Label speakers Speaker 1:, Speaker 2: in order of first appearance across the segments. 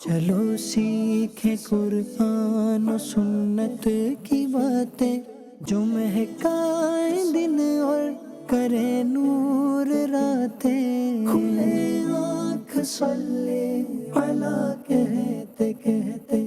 Speaker 1: چلو سیکھیں قرآن و سنت کی باتیں جو مہکائیں دن اور کرے نور راتیں، کھلے آنکھ صلی علی کہتے کہتے۔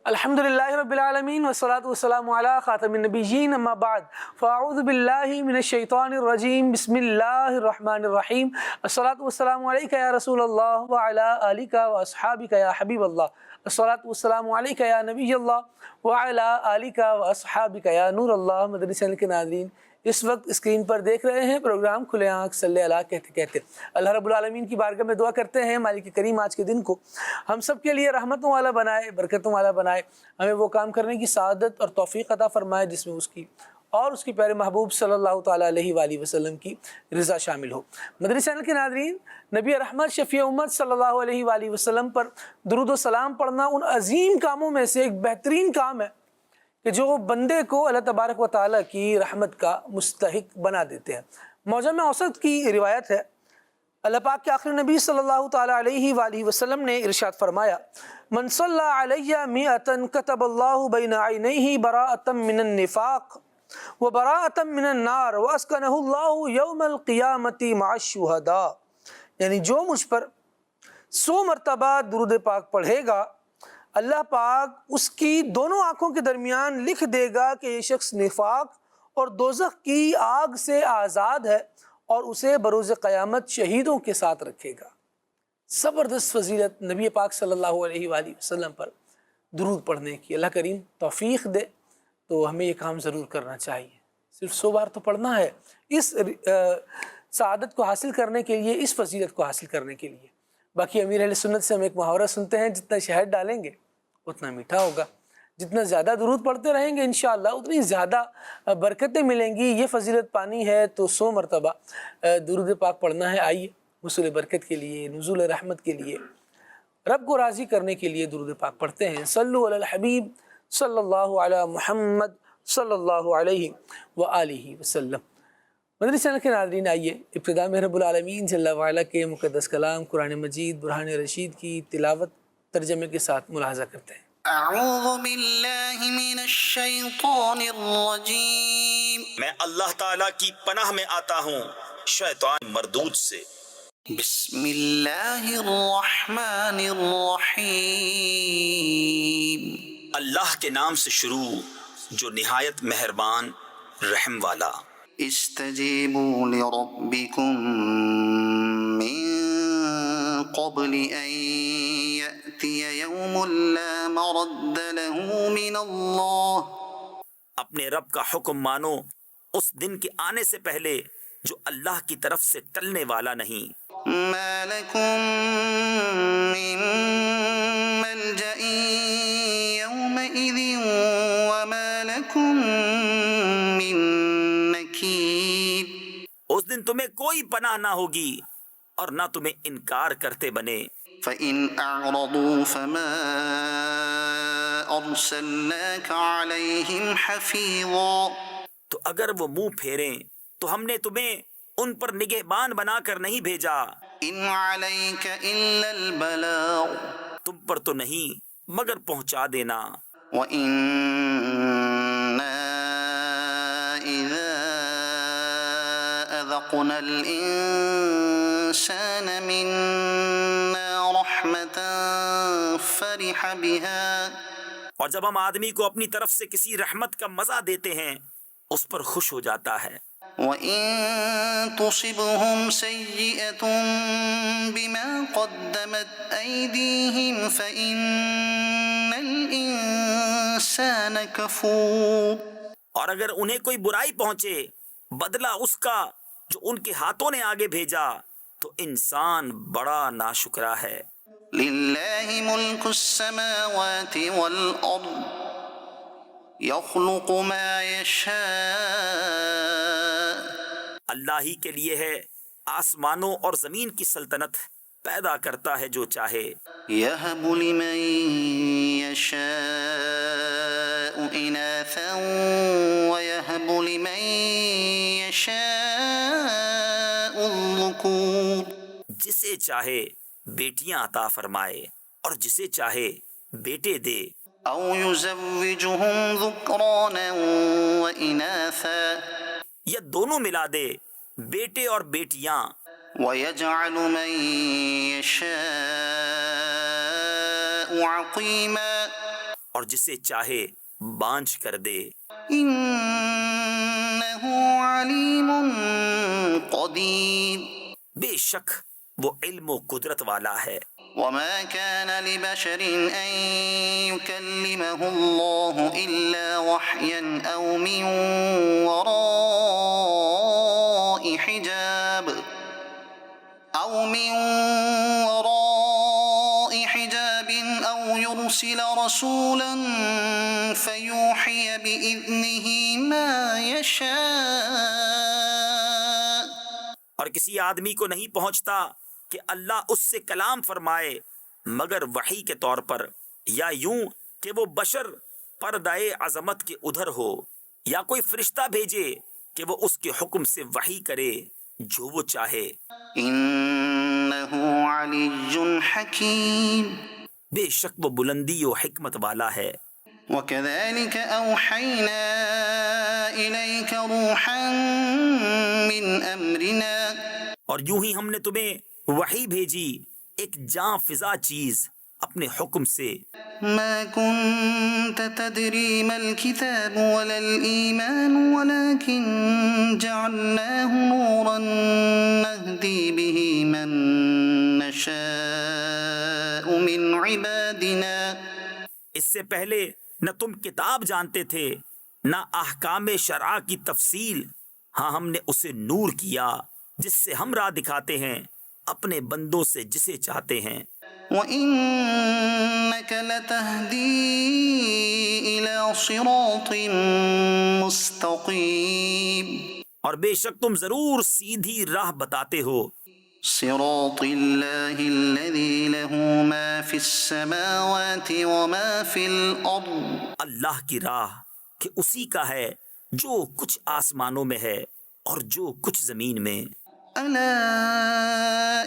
Speaker 2: الحمدللہ رب العالمین والصلاة والسلام علی خاتم النبیین، اما بعد فاعوذ باللہ من الشیطان الرجیم، بسم اللہ الرحمن الرحیم۔ الصلاة والسلام علیکہ یا رسول اللہ وعلی آلک واصحابک یا حبیب اللہ، الصلاة والسلام علیکہ یا نبی اللہ وعلی آلک واصحابک یا نور اللہ۔ مدنی چینل کے ناظرین، اس وقت اسکرین پر دیکھ رہے ہیں پروگرام کھلے آنکھ صلی اللہ کہتے کہتے۔ اللہ رب العالمین کی بارگاہ میں دعا کرتے ہیں مالک کریم آج کے دن کو ہم سب کے لیے رحمتوں والا بنائے، برکتوں والا بنائے، ہمیں وہ کام کرنے کی سعادت اور توفیق عطا فرمائے جس میں اس کی اور اس کی پیارے محبوب صلی اللہ تعالیٰ علیہ وآلہ وسلم کی رضا شامل ہو۔ مدنی چینل کے ناظرین، نبی رحمت شفیع امت صلی اللہ علیہ وآلہ وسلم پر درود و سلام پڑھنا ان عظیم کاموں میں سے ایک بہترین کام ہے کہ جو بندے کو اللہ تبارک و تعالیٰ کی رحمت کا مستحق بنا دیتے ہیں۔ معجم اوسط کی روایت ہے، اللہ پاک کے آخری نبی صلی اللہ تعالیٰ علیہ وآلہ وسلم نے ارشاد فرمایا، من صلی علیہ مئۃ کتب اللہ بین عینیہ براءۃ من النفاق وبراءۃ من النار واسکنہ اللہ یوم القیامۃ مع الشہداء، یعنی جو مجھ پر 100 مرتبہ درود پاک پڑھے گا، اللہ پاک اس کی دونوں آنکھوں کے درمیان لکھ دے گا کہ یہ شخص نفاق اور دوزخ کی آگ سے آزاد ہے اور اسے بروز قیامت شہیدوں کے ساتھ رکھے گا۔ زبردست فضیلت نبی پاک صلی اللہ علیہ وآلہ وسلم پر درود پڑھنے کی۔ اللہ کریم توفیق دے تو ہمیں یہ کام ضرور کرنا چاہیے، صرف 100 بار تو پڑھنا ہے اس سعادت کو حاصل کرنے کے لیے، اس فضیلت کو حاصل کرنے کے لیے۔ باقی امیر اہل سنت سے ہم ایک محاورہ سنتے ہیں، جتنا شہد ڈالیں گے اتنا میٹھا ہوگا، جتنا زیادہ درود پڑھتے رہیں گے انشاءاللہ اتنی زیادہ برکتیں ملیں گی۔ یہ فضیلت پانی ہے تو 100 مرتبہ درود پاک پڑھنا ہے۔ آئیے حصول برکت کے لیے، نزول رحمت کے لیے، رب کو راضی کرنے کے لیے درود پاک پڑھتے ہیں۔ صلو علی الحبیب صلی اللہ علی محمد صلی اللہ علیہ وآلہ وسلم۔ مدنی چینل کے ناظرین، آئیے ابتدا میں رب العالمین جل وعلا کے مقدس کلام قرآن مجید برہان رشید کی تلاوت ترجمے کے ساتھ ملاحظہ کرتے ہیں۔
Speaker 3: اعوذ باللہ من الشیطان الرجیم،
Speaker 4: میں اللہ تعالیٰ کی پناہ میں آتا ہوں شیطان مردود سے۔
Speaker 3: بسم اللہ الرحمن الرحیم،
Speaker 4: اللہ کے نام سے شروع جو نہایت مہربان رحم والا۔
Speaker 3: استجیبوا لربکم من قبل ان یأتی یوم لا مرد له من اللہ،
Speaker 4: اپنے رب کا حکم مانو اس دن کے آنے سے پہلے جو اللہ کی طرف سے ٹلنے والا نہیں۔
Speaker 3: ما لکم من ملجأ یومئذ وما لکم من نکیر،
Speaker 4: اس دن تمہیں کوئی پناہ نہ ہوگی اور نہ تمہیں انکار کرتے بنے۔
Speaker 3: فَإِنْ أَعْرَضُوا فَمَا أَرْسَلْنَاكَ عَلَيْهِمْ حَفِيظًا،
Speaker 4: تو اگر وہ منہ پھیریں تو ہم نے تمہیں ان پر نگہبان بنا کر نہیں بھیجا۔
Speaker 3: إِنْ عَلَيْكَ إِلَّا الْبَلَاغُ،
Speaker 4: تم پر تو نہیں مگر پہنچا دینا۔
Speaker 3: وَإِنَّا إِذَا أَذَقْنَا الْإِنسَانَ مِنَّا رَحْمَةً فَرِحَ بِهَا،
Speaker 4: اور جب ہم آدمی کو اپنی طرف سے کسی رحمت کا مزہ دیتے ہیں اس پر خوش ہو جاتا ہے۔
Speaker 3: وَإِن تُصِبْهُمْ سَيِّئَةٌ بِمَا قَدَّمَتْ أَيْدِيهِمْ فَإِنَّ الْإِنسَانَ كَفُورٌ،
Speaker 4: اور اگر انہیں کوئی برائی پہنچے بدلہ اس کا جو ان کے ہاتھوں نے آگے بھیجا تو انسان بڑا ناشکرا ہے۔
Speaker 3: لِلَّهِ مُلْكُ السَّمَاوَاتِ وَالْأَرْضِ يَخْلُقُ مَا يَشَاءُ،
Speaker 4: اللہ ہی کے لیے ہے آسمانوں اور زمین کی سلطنت، پیدا کرتا ہے جو چاہے۔
Speaker 3: يَهَبُ لِمَن يَشَاءُ إِنَاثًا وَيَهَبُ لِمَن يَشَاءُ الذُّكُورَ،
Speaker 4: جسے چاہے بیٹیاں عطا فرمائے اور جسے چاہے بیٹے دے،
Speaker 3: أو يزوجهم ذكرانا وإناثا
Speaker 4: یا دونوں ملا دے، بیٹے اور بیٹیاں،
Speaker 3: ويجعل من يشاء عقيما
Speaker 4: اور جسے چاہے بانجھ کر دے،
Speaker 3: إنه عليم قدير
Speaker 4: بے شک وہ علم و قدرت والا ہے۔
Speaker 3: وما كان لبشر أن يكلمه الله إلا وحيا أو من وراء حجاب أو يرسل رسولا فيوحي بإذنه ما يشاء
Speaker 4: اور کسی آدمی کو نہیں پہنچتا کہ اللہ اس سے کلام فرمائے مگر وحی کے طور پر، یا یوں کہ وہ بشر پردائے عظمت کے ادھر ہو، یا کوئی فرشتہ بھیجے کہ وہ اس کے حکم سے وحی کرے جو وہ چاہے۔
Speaker 3: إنه علي حكيم
Speaker 4: بے شک وہ بلندی و حکمت والا ہے۔
Speaker 3: وكذلك أوحينا إليك روحا من أمرنا
Speaker 4: اور یوں ہی ہم نے تمہیں وحی بھیجی ایک جاں فضا چیز اپنے حکم سے،
Speaker 3: ما كنت تدري ما الكتاب ولا الإيمان ولكن جعلناه نورا نهدي به من نشاء من عبادنا
Speaker 4: اس سے پہلے نہ تم کتاب جانتے تھے نہ احکام شرع کی تفصیل، ہاں ہم نے اسے نور کیا جس سے ہم راہ دکھاتے ہیں اپنے بندوں سے جسے چاہتے ہیں۔
Speaker 3: وَإِنَّكَ لَتَهْدِي إِلَى صِرَاطٍ مُسْتَقِيمٍ
Speaker 4: اور بے شک تم ضرور سیدھی راہ بتاتے ہو،
Speaker 3: صراط الله الذي له ما في السماوات وما في الأرض
Speaker 4: اللہ کی راہ کہ اسی کا ہے جو کچھ آسمانوں میں ہے اور جو کچھ زمین میں۔
Speaker 3: ألا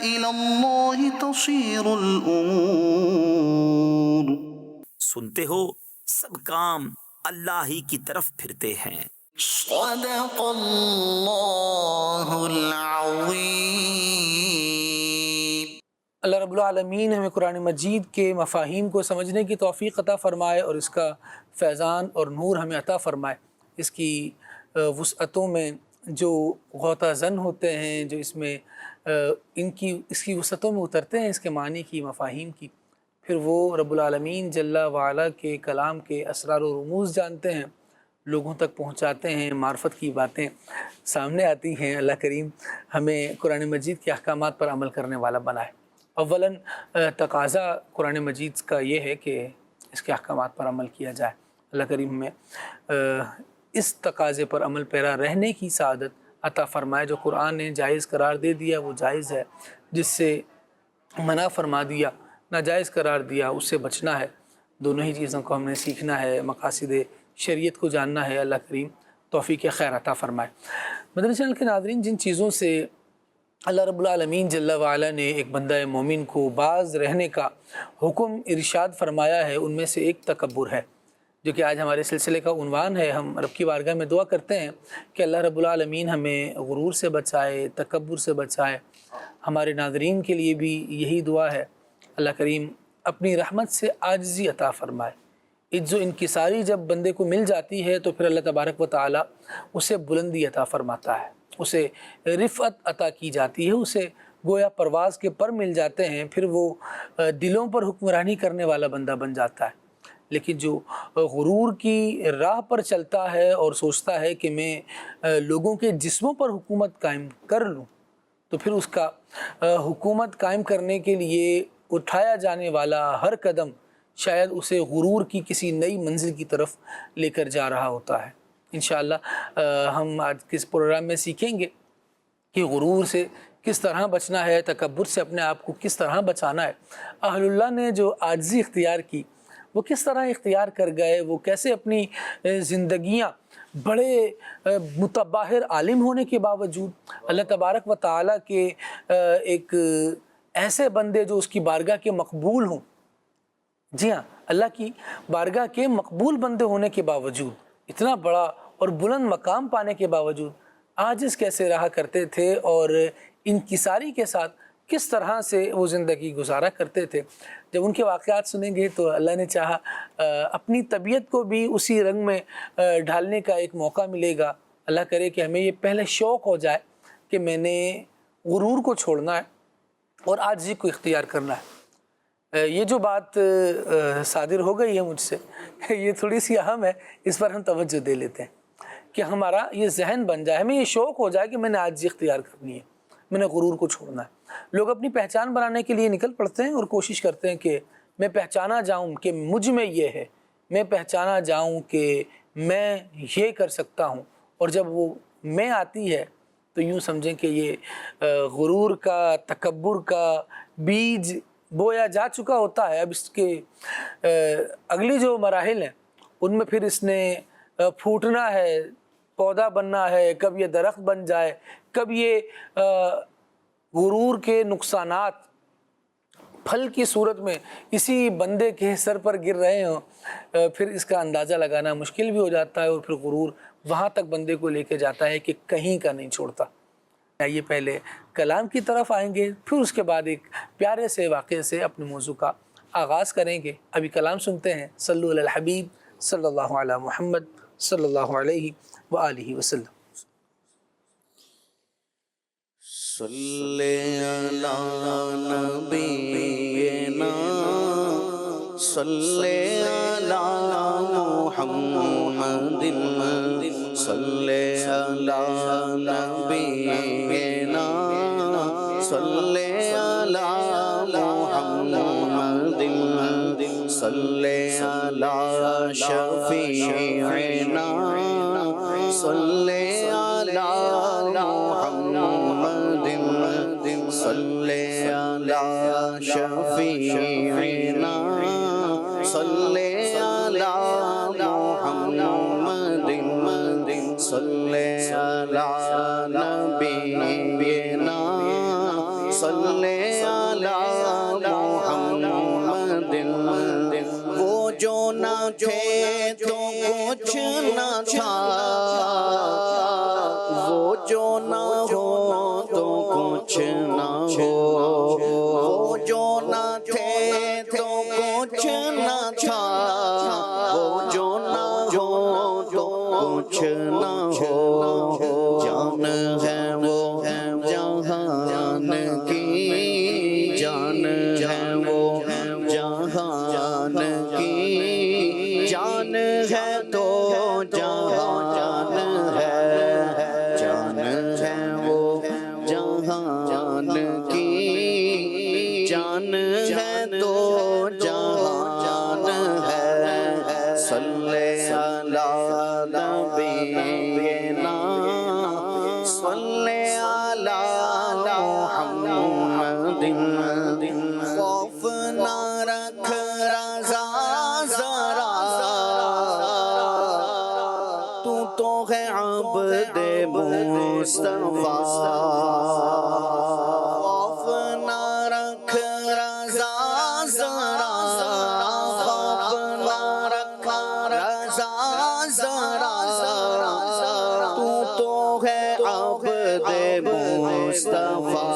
Speaker 3: إلى الله تصير الأمور
Speaker 4: سنتے ہو سب کام اللہ ہی کی طرف پھرتے ہیں۔
Speaker 3: صدق الله العظيم۔
Speaker 2: اللہ رب العالمین ہمیں قرآن مجید کے مفاہیم کو سمجھنے کی توفیق عطا فرمائے اور اس کا فیضان اور نور ہمیں عطا فرمائے۔ اس کی وسعتوں میں جو غوطہ زن ہوتے ہیں، جو اس میں اس کی وسعتوں میں اترتے ہیں، اس کے معنی کی، مفاہیم کی، پھر وہ رب العالمین جل وعلا کے کلام کے اسرار و رموز جانتے ہیں، لوگوں تک پہنچاتے ہیں، معرفت کی باتیں سامنے آتی ہیں۔ اللہ کریم ہمیں قرآن مجید کے احکامات پر عمل کرنے والا بنائے۔ اولاً تقاضا قرآن مجید کا یہ ہے کہ اس کے احکامات پر عمل کیا جائے۔ اللہ کریم ہمیں اس تقاضے پر عمل پیرا رہنے کی سعادت عطا فرمائے۔ جو قرآن نے جائز قرار دے دیا وہ جائز ہے، جس سے منع فرما دیا، ناجائز قرار دیا، اس سے بچنا ہے۔ دونوں ہی چیزوں کو ہم نے سیکھنا ہے، مقاصد شریعت کو جاننا ہے۔ اللہ کریم توفیق خیر عطا فرمائے۔ مدنی چینل کے ناظرین، جن چیزوں سے اللہ رب العالمین جل وعلا نے ایک بندہ مومن کو باز رہنے کا حکم ارشاد فرمایا ہے، ان میں سے ایک تکبر ہے، جو کہ آج ہمارے سلسلے کا عنوان ہے۔ ہم رب کی بارگاہ میں دعا کرتے ہیں کہ اللہ رب العالمین ہمیں غرور سے بچائے، تکبر سے بچائے۔ ہمارے ناظرین کے لیے بھی یہی دعا ہے، اللہ کریم اپنی رحمت سے عاجزی عطا فرمائے۔ عجز و انکساری جب بندے کو مل جاتی ہے تو پھر اللہ تبارک و تعالی اسے بلندی عطا فرماتا ہے، اسے رفعت عطا کی جاتی ہے، اسے گویا پرواز کے پر مل جاتے ہیں، پھر وہ دلوں پر حکمرانی کرنے والا بندہ بن جاتا ہے۔ لیکن جو غرور کی راہ پر چلتا ہے اور سوچتا ہے کہ میں لوگوں کے جسموں پر حکومت قائم کر لوں، تو پھر اس کا حکومت قائم کرنے کے لیے اٹھایا جانے والا ہر قدم شاید اسے غرور کی کسی نئی منزل کی طرف لے کر جا رہا ہوتا ہے۔ انشاءاللہ ہم آج کس پروگرام میں سیکھیں گے کہ غرور سے کس طرح بچنا ہے، تکبر سے اپنے آپ کو کس طرح بچانا ہے۔ اہل اللہ نے جو عاجزی اختیار کی وہ کس طرح اختیار کر گئے، وہ کیسے اپنی زندگیاں بڑے متباہر عالم ہونے کے باوجود اللہ تبارک و تعالیٰ کے ایک ایسے بندے جو اس کی بارگاہ کے مقبول ہوں. جی ہاں، اللہ کی بارگاہ کے مقبول بندے ہونے کے باوجود، اتنا بڑا اور بلند مقام پانے کے باوجود عاجز کیسے رہا کرتے تھے اور انکساری کے ساتھ کس طرح سے وہ زندگی گزارا کرتے تھے. جب ان کے واقعات سنیں گے تو اللہ نے چاہا اپنی طبیعت کو بھی اسی رنگ میں ڈھالنے کا ایک موقع ملے گا. اللہ کرے کہ ہمیں یہ پہلے شوق ہو جائے کہ میں نے غرور کو چھوڑنا ہے اور عاجزی کو اختیار کرنا ہے. یہ جو بات صادر ہو گئی ہے مجھ سے، یہ تھوڑی سی اہم ہے، اس پر ہم توجہ دے لیتے ہیں کہ ہمارا یہ ذہن بن جائے، ہمیں یہ شوق ہو جائے کہ میں نے عاجزی اختیار کرنی ہے، میں نے غرور کو چھوڑنا ہے. لوگ اپنی پہچان بنانے کے لیے نکل پڑتے ہیں اور کوشش کرتے ہیں کہ میں پہچانا جاؤں کہ مجھ میں یہ ہے، میں پہچانا جاؤں کہ میں یہ کر سکتا ہوں. اور جب وہ میں آتی ہے تو یوں سمجھیں کہ یہ غرور کا، تکبر کا بیج بویا جا چکا ہوتا ہے. اب اس کے اگلی جو مراحل ہیں ان میں پھر اس نے پھوٹنا ہے، پودا بننا ہے، کب یہ درخت بن جائے، کب یہ غرور کے نقصانات پھل کی صورت میں اسی بندے کے سر پر گر رہے ہوں. پھر اس کا اندازہ لگانا مشکل بھی ہو جاتا ہے اور پھر غرور وہاں تک بندے کو لے کے جاتا ہے کہ کہیں کا نہیں چھوڑتا. آئیے پہلے کلام کی طرف آئیں گے، پھر اس کے بعد ایک پیارے سے واقعے سے اپنے موضوع کا آغاز کریں گے. ابھی کلام سنتے ہیں. صلو علی الحبیب صلی اللہ علی محمد صلی اللہ علیہ وآلہ وسلم.
Speaker 3: صلی علی نبینا صلی علی محمد صلی علی نبینا صلی علی محمد صلی علی شفیعنا صلی علی محمد صلی علی شفیعنا صلی علی محمد صلی علی نبینا صلی علی محمد. وہ جو نہ تھے تو کچھ نہ تھا، وہ جو نہ ہو تو کچھ نہ ہو، وہ جو نہ تھے تو کچھ نہ تھا، وہ جو نہ ہو تو کچھ نہ ہو. جان ہے وہ جہان کی، جان ہے وہ جہان کی، جان ہے تو جہان ہے، جان ہے وہ جہان کی، جان ہے تو جہان ہے. صلی علی نبینا صلی علی محمد. خوف نہ رکھ رضا ذرا، تو ہے عبد مصطفیٰ. خوف نہ رکھ رضا ذرا، خوف نہ رکھ رضا ذرا، تو ہے عبد مصطفیٰ.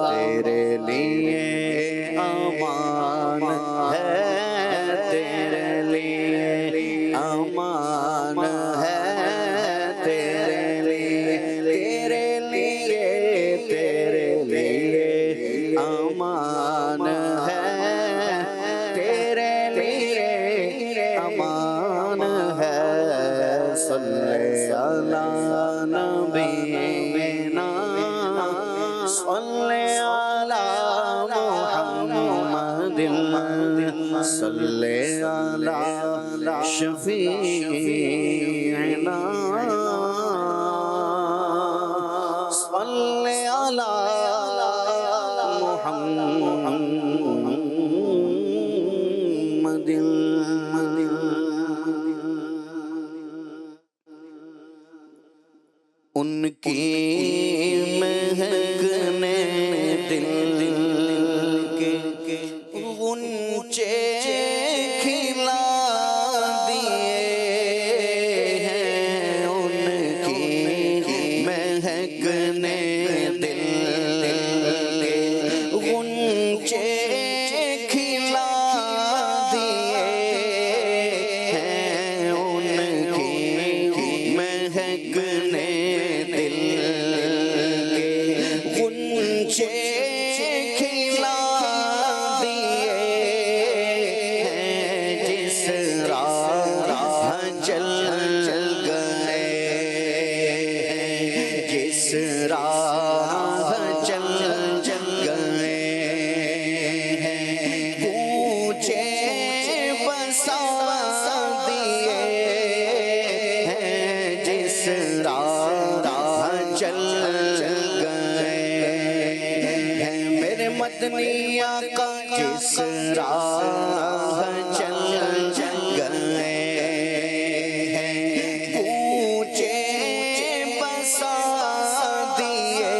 Speaker 3: تیرے لیے امان ہے، تیرے لیے امان ہے، تیرے لیے، تیرے لیے، تیرے لیے امان ہے، تیرے لیے امان ہے. صلی علی نبینا صلی علی محمد صلی علی شفیعنا صلی علی محمد. ان کی مہک نے دل غنچے کھلا دیے ہیں ان کی مہکنے دل کے غنچے کھلا دیے ہیں ان کی مہکنے دل کے غنچے کھلا دیے ہیں جس راہ چل گئے جس راہ چل گئے ہیں کوچے بسا دیے ہیں جس راہ چل گئے ہیں میرے مدنی آقا جس راہ چل گئے ہیں کوچے بسا دیے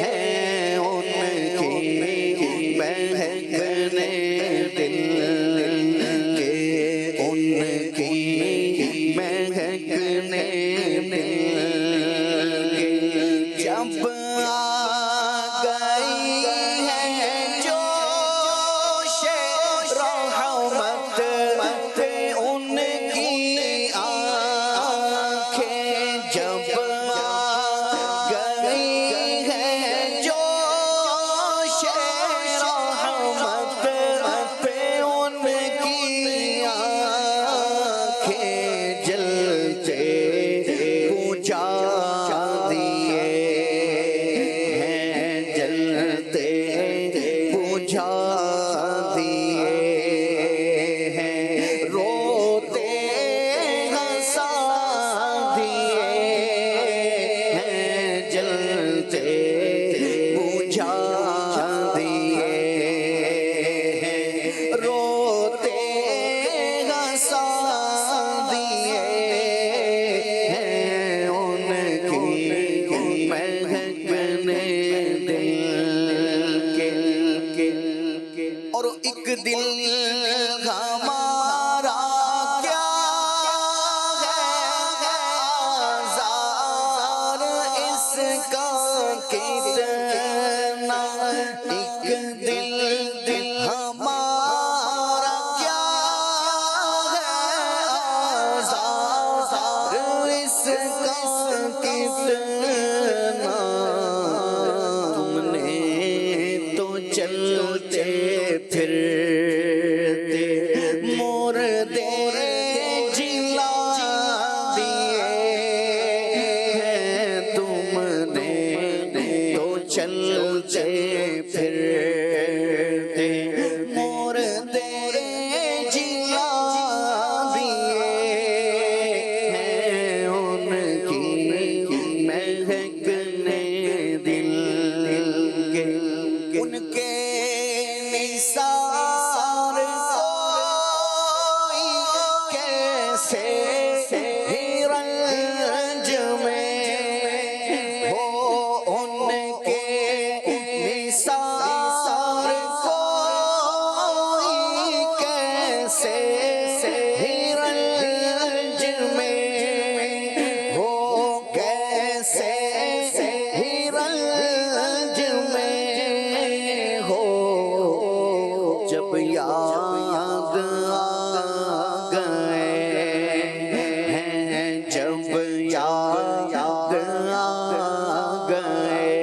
Speaker 3: ہیں ان کی مہکنے دل کے ان کی مہکنے دل کے جب آ گئی ہے جوش رحمت پہ ان کی آنکھیں جب آ گئی ہے جوش رحمت پہ ان کی آنکھیں جلتے بجھا دیے ہیں جلتے بجھا دیے ہیں روتے ہنسا دیے ہیں جلتے بجھا دیے ہیں روتے ہنسا دیے ہیں ان کی مہکنے دل کے اور ایک دل ہمارا کیا ہے آزار اس کا کتنا ایک دل ہمارا کیا ہے آزار اس کا کتنا تم نے تو چلتے پھرتے مردے جلا دیے ہیں تم نے تو چلتے پھرتے مردے جلا دیے ہیں ان کی مہکنے دل کے ان کے نثار کوئی کیسے ہی رنج میں ہو ان کے نثار کوئی کیسے ہی رنج میں ہو کیسے ہی رنج میں ہو جب یاد آ گئے ہیں جب یاد آ گئے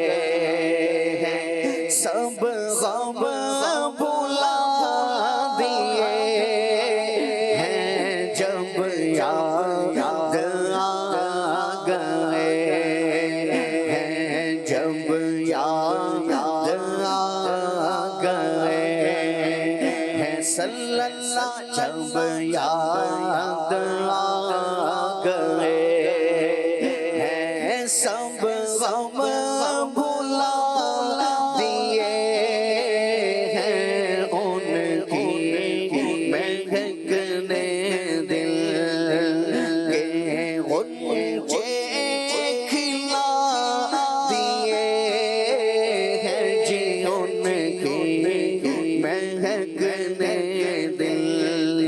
Speaker 3: ہیں سب غم بھلا دیے ہیں جب یاد آ گئے ہیں جب یاد آ گئے ہیں صلی اللہ جب یاد آ گئے ہیں سب غم بھلا دیے ہیں ان کی مہکنے دل کے غنچے کھلا دیے ہیں جی ان کی مہک مہکنے دل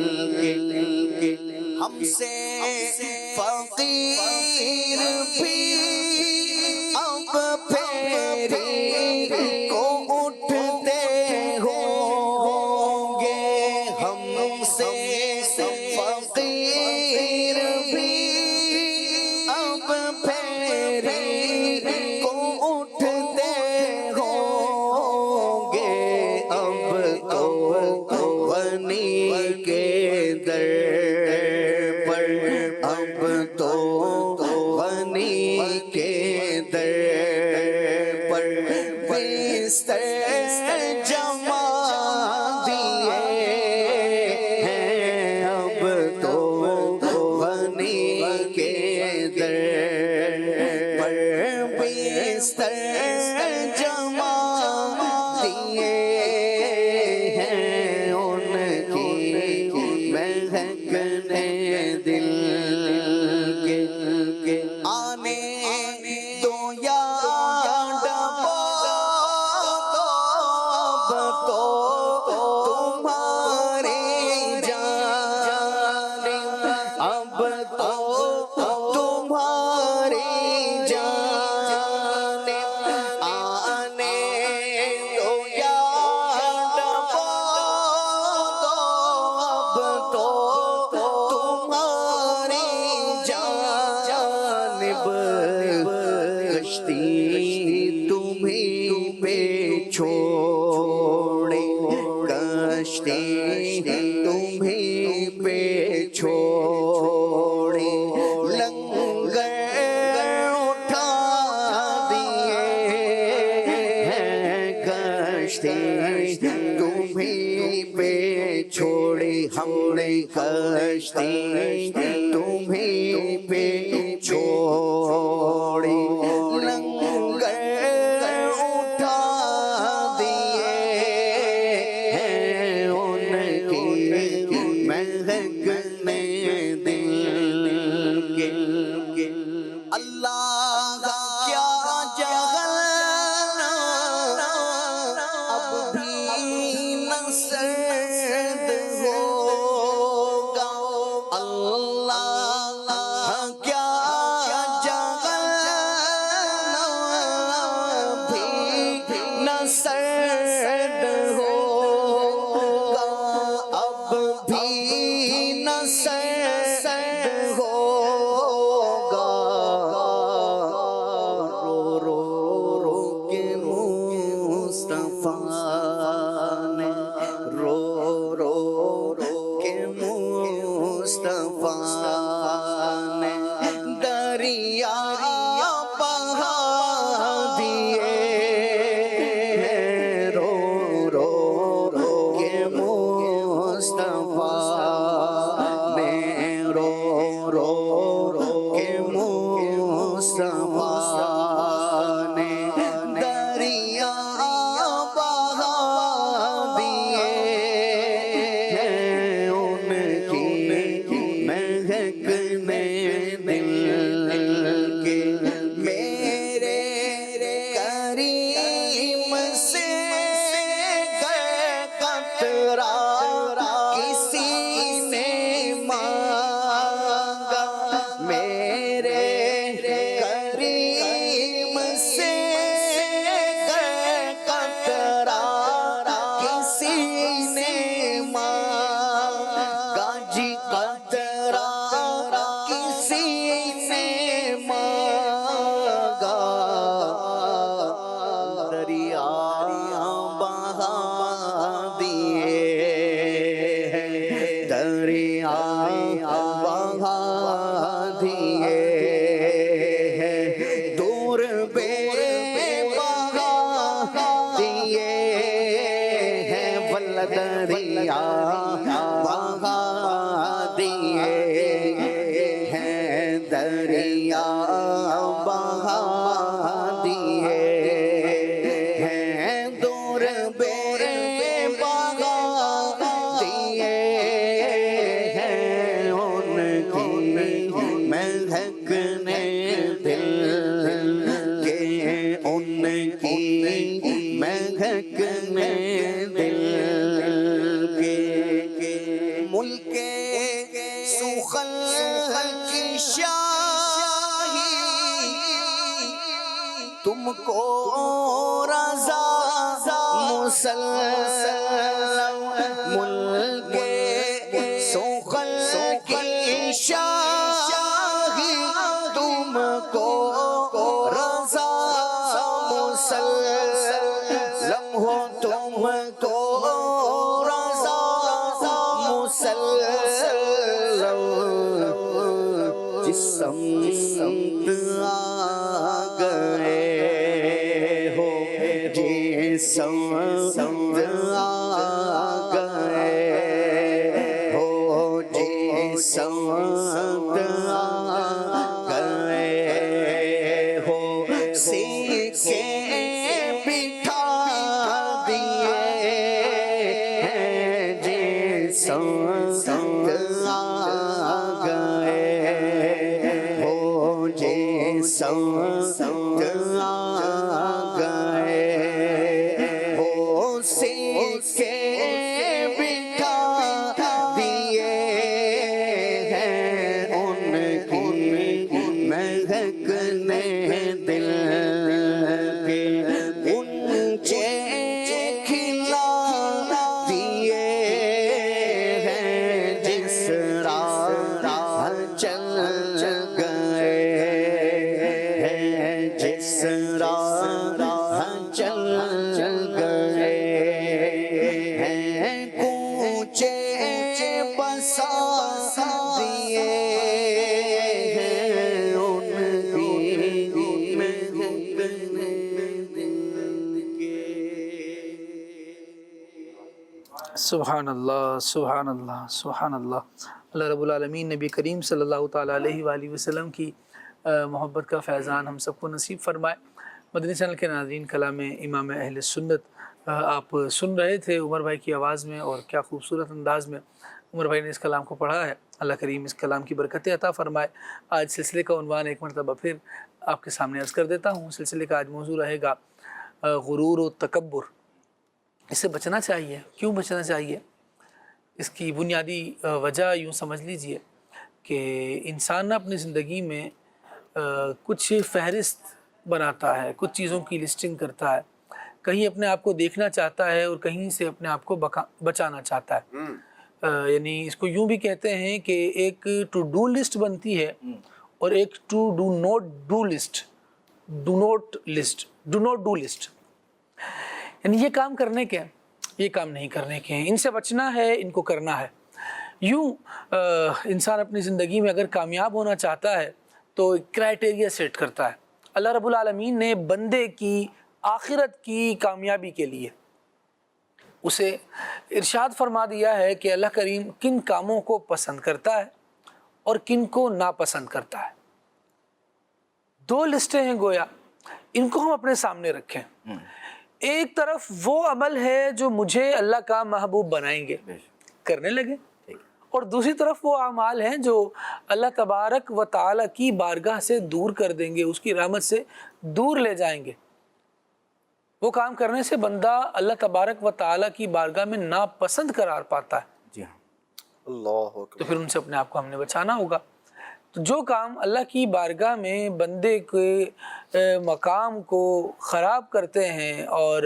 Speaker 3: کے ہم سے فقیر بھی اب پھیری کو اٹھتے ہوں گے ہم سے فقیر بھی اب پھیری کو اٹھتے ہوں گے اب تو غنی کے در پر اب تو غنی کے در پر بستر جما دیے ہیں اب تو غنی کے در پر بستر جما دیے ہیں ان کی مہکنے دل کے آنے دو یا ڈبا اب تو تمہاری جانب اب تو تمہاری جانب آنے دو یا ڈبا اب تو تمہاری جانب کشتی تمہیں پہ چھوڑے کشتی تمہیں پہ چھوڑے لنگر اٹھا دیے ہیں کشتی تمہیں پہ چھوڑے ہم نے کشتی تمہیں پہ چھوڑی لنگر اٹھا دیے ہیں ان کی مہکنے دل کے اللہ کا کیا جہاں اب بھی نہ سرد ہوگا اللہ کیا جہاں بھی نہ سرد ہوگا اب بھی نہ سرد ہوگا رو رو رو کے مصطفیٰ نے رو رو رو کے مصطفیٰ نے دریا بہا دیے رو رو رو کے مصطفیٰ نے رو رو رو کے مصطفیٰ نے دریا بہا دیے ہیں ان کی مہکنے دل کے میرے کریم سے قطرہ کسی نے مانگا میرے کریم سے قطرہ کسی نے مانگا جی قطرہ کسی نے مانگا دریا بہا دیے دریا بہا دیے دور بے بہا دیے ہیں دریا بہا دیے ہیں دریا بہا دیے ہیں دور بے بہا دیے ہیں ان کی مہکنے دل کے ان کی مہکنے دل تم کو رضا مسلم ملک سخن کی شاہی تم کو رضا مسلم ہو تم کو رضا مسلم جس سمت آ گئے ہو جس سمت آ گئے ہو جس سمت آ گئے ہو سیکھے بٹھا دیے ہیں جس سمت آ گئے ہو جس سمت آ گئے ہو سیکھے بٹھا دیے ہیں ان کی مہکنے دل کے اونچے کھلا دیے ہیں جس راہ چل گئے ہیں جس راہ چل گئے ہیں کوچے بسا دیے ہیں ان کی مہکنے دل کے
Speaker 2: سبحان اللہ سبحان اللہ سبحان اللہ۔ اللہ رب العالمین نبی کریم صلی اللہ تعالیٰ علیہ وآلہ وسلم کی محبت کا فیضان ہم سب کو نصیب فرمائے۔ مدنی چینل کے ناظرین، کلام امام اہل سنت آپ سن رہے تھے عمر بھائی کی آواز میں، اور کیا خوبصورت انداز میں عمر بھائی نے اس کلام کو پڑھا ہے۔ اللہ کریم اس کلام کی برکتیں عطا فرمائے۔ آج سلسلے کا عنوان ایک مرتبہ پھر آپ کے سامنے عرض کر دیتا ہوں۔ سلسلے کا آج موضوع رہے گا غرور و تکبر۔ اس سے بچنا چاہیے۔ کیوں بچنا چاہیے؟ اس کی بنیادی وجہ یوں سمجھ لیجئے کہ انسان اپنی زندگی میں کچھ فہرست بناتا ہے، کچھ چیزوں کی لسٹنگ کرتا ہے، کہیں اپنے آپ کو دیکھنا چاہتا ہے اور کہیں سے اپنے آپ کو بچانا چاہتا ہے۔ یعنی اس کو یوں بھی کہتے ہیں کہ ایک ٹو ڈو لسٹ بنتی ہے اور ایک to do not do list یعنی یہ کام کرنے کے ہیں، یہ کام نہیں کرنے کے ہیں، ان سے بچنا ہے، ان کو کرنا ہے۔ یوں انسان اپنی زندگی میں اگر کامیاب ہونا چاہتا ہے تو کرائٹیریا سیٹ کرتا ہے۔ اللہ رب العالمین نے بندے کی آخرت کی کامیابی کے لیے اسے ارشاد فرما دیا ہے کہ اللہ کریم کن کاموں کو پسند کرتا ہے اور کن کو ناپسند کرتا ہے۔ دو لسٹیں ہیں گویا، ان کو ہم اپنے سامنے رکھیں۔ ایک طرف وہ عمل ہے جو مجھے اللہ کا محبوب بنائیں گے، کرنے لگے، اور دوسری طرف وہ اعمال ہیں جو اللہ تبارک و تعالی کی بارگاہ سے دور کر دیں گے، اس کی رحمت سے دور لے جائیں گے۔ وہ کام کرنے سے بندہ اللہ تبارک و تعالی کی بارگاہ میں ناپسند قرار پاتا ہے۔
Speaker 3: جی ہاں، اللہ
Speaker 2: تو پھر ان سے اپنے آپ کو ہم نے بچانا ہوگا۔ تو جو کام اللہ کی بارگاہ میں بندے کے مقام کو خراب کرتے ہیں اور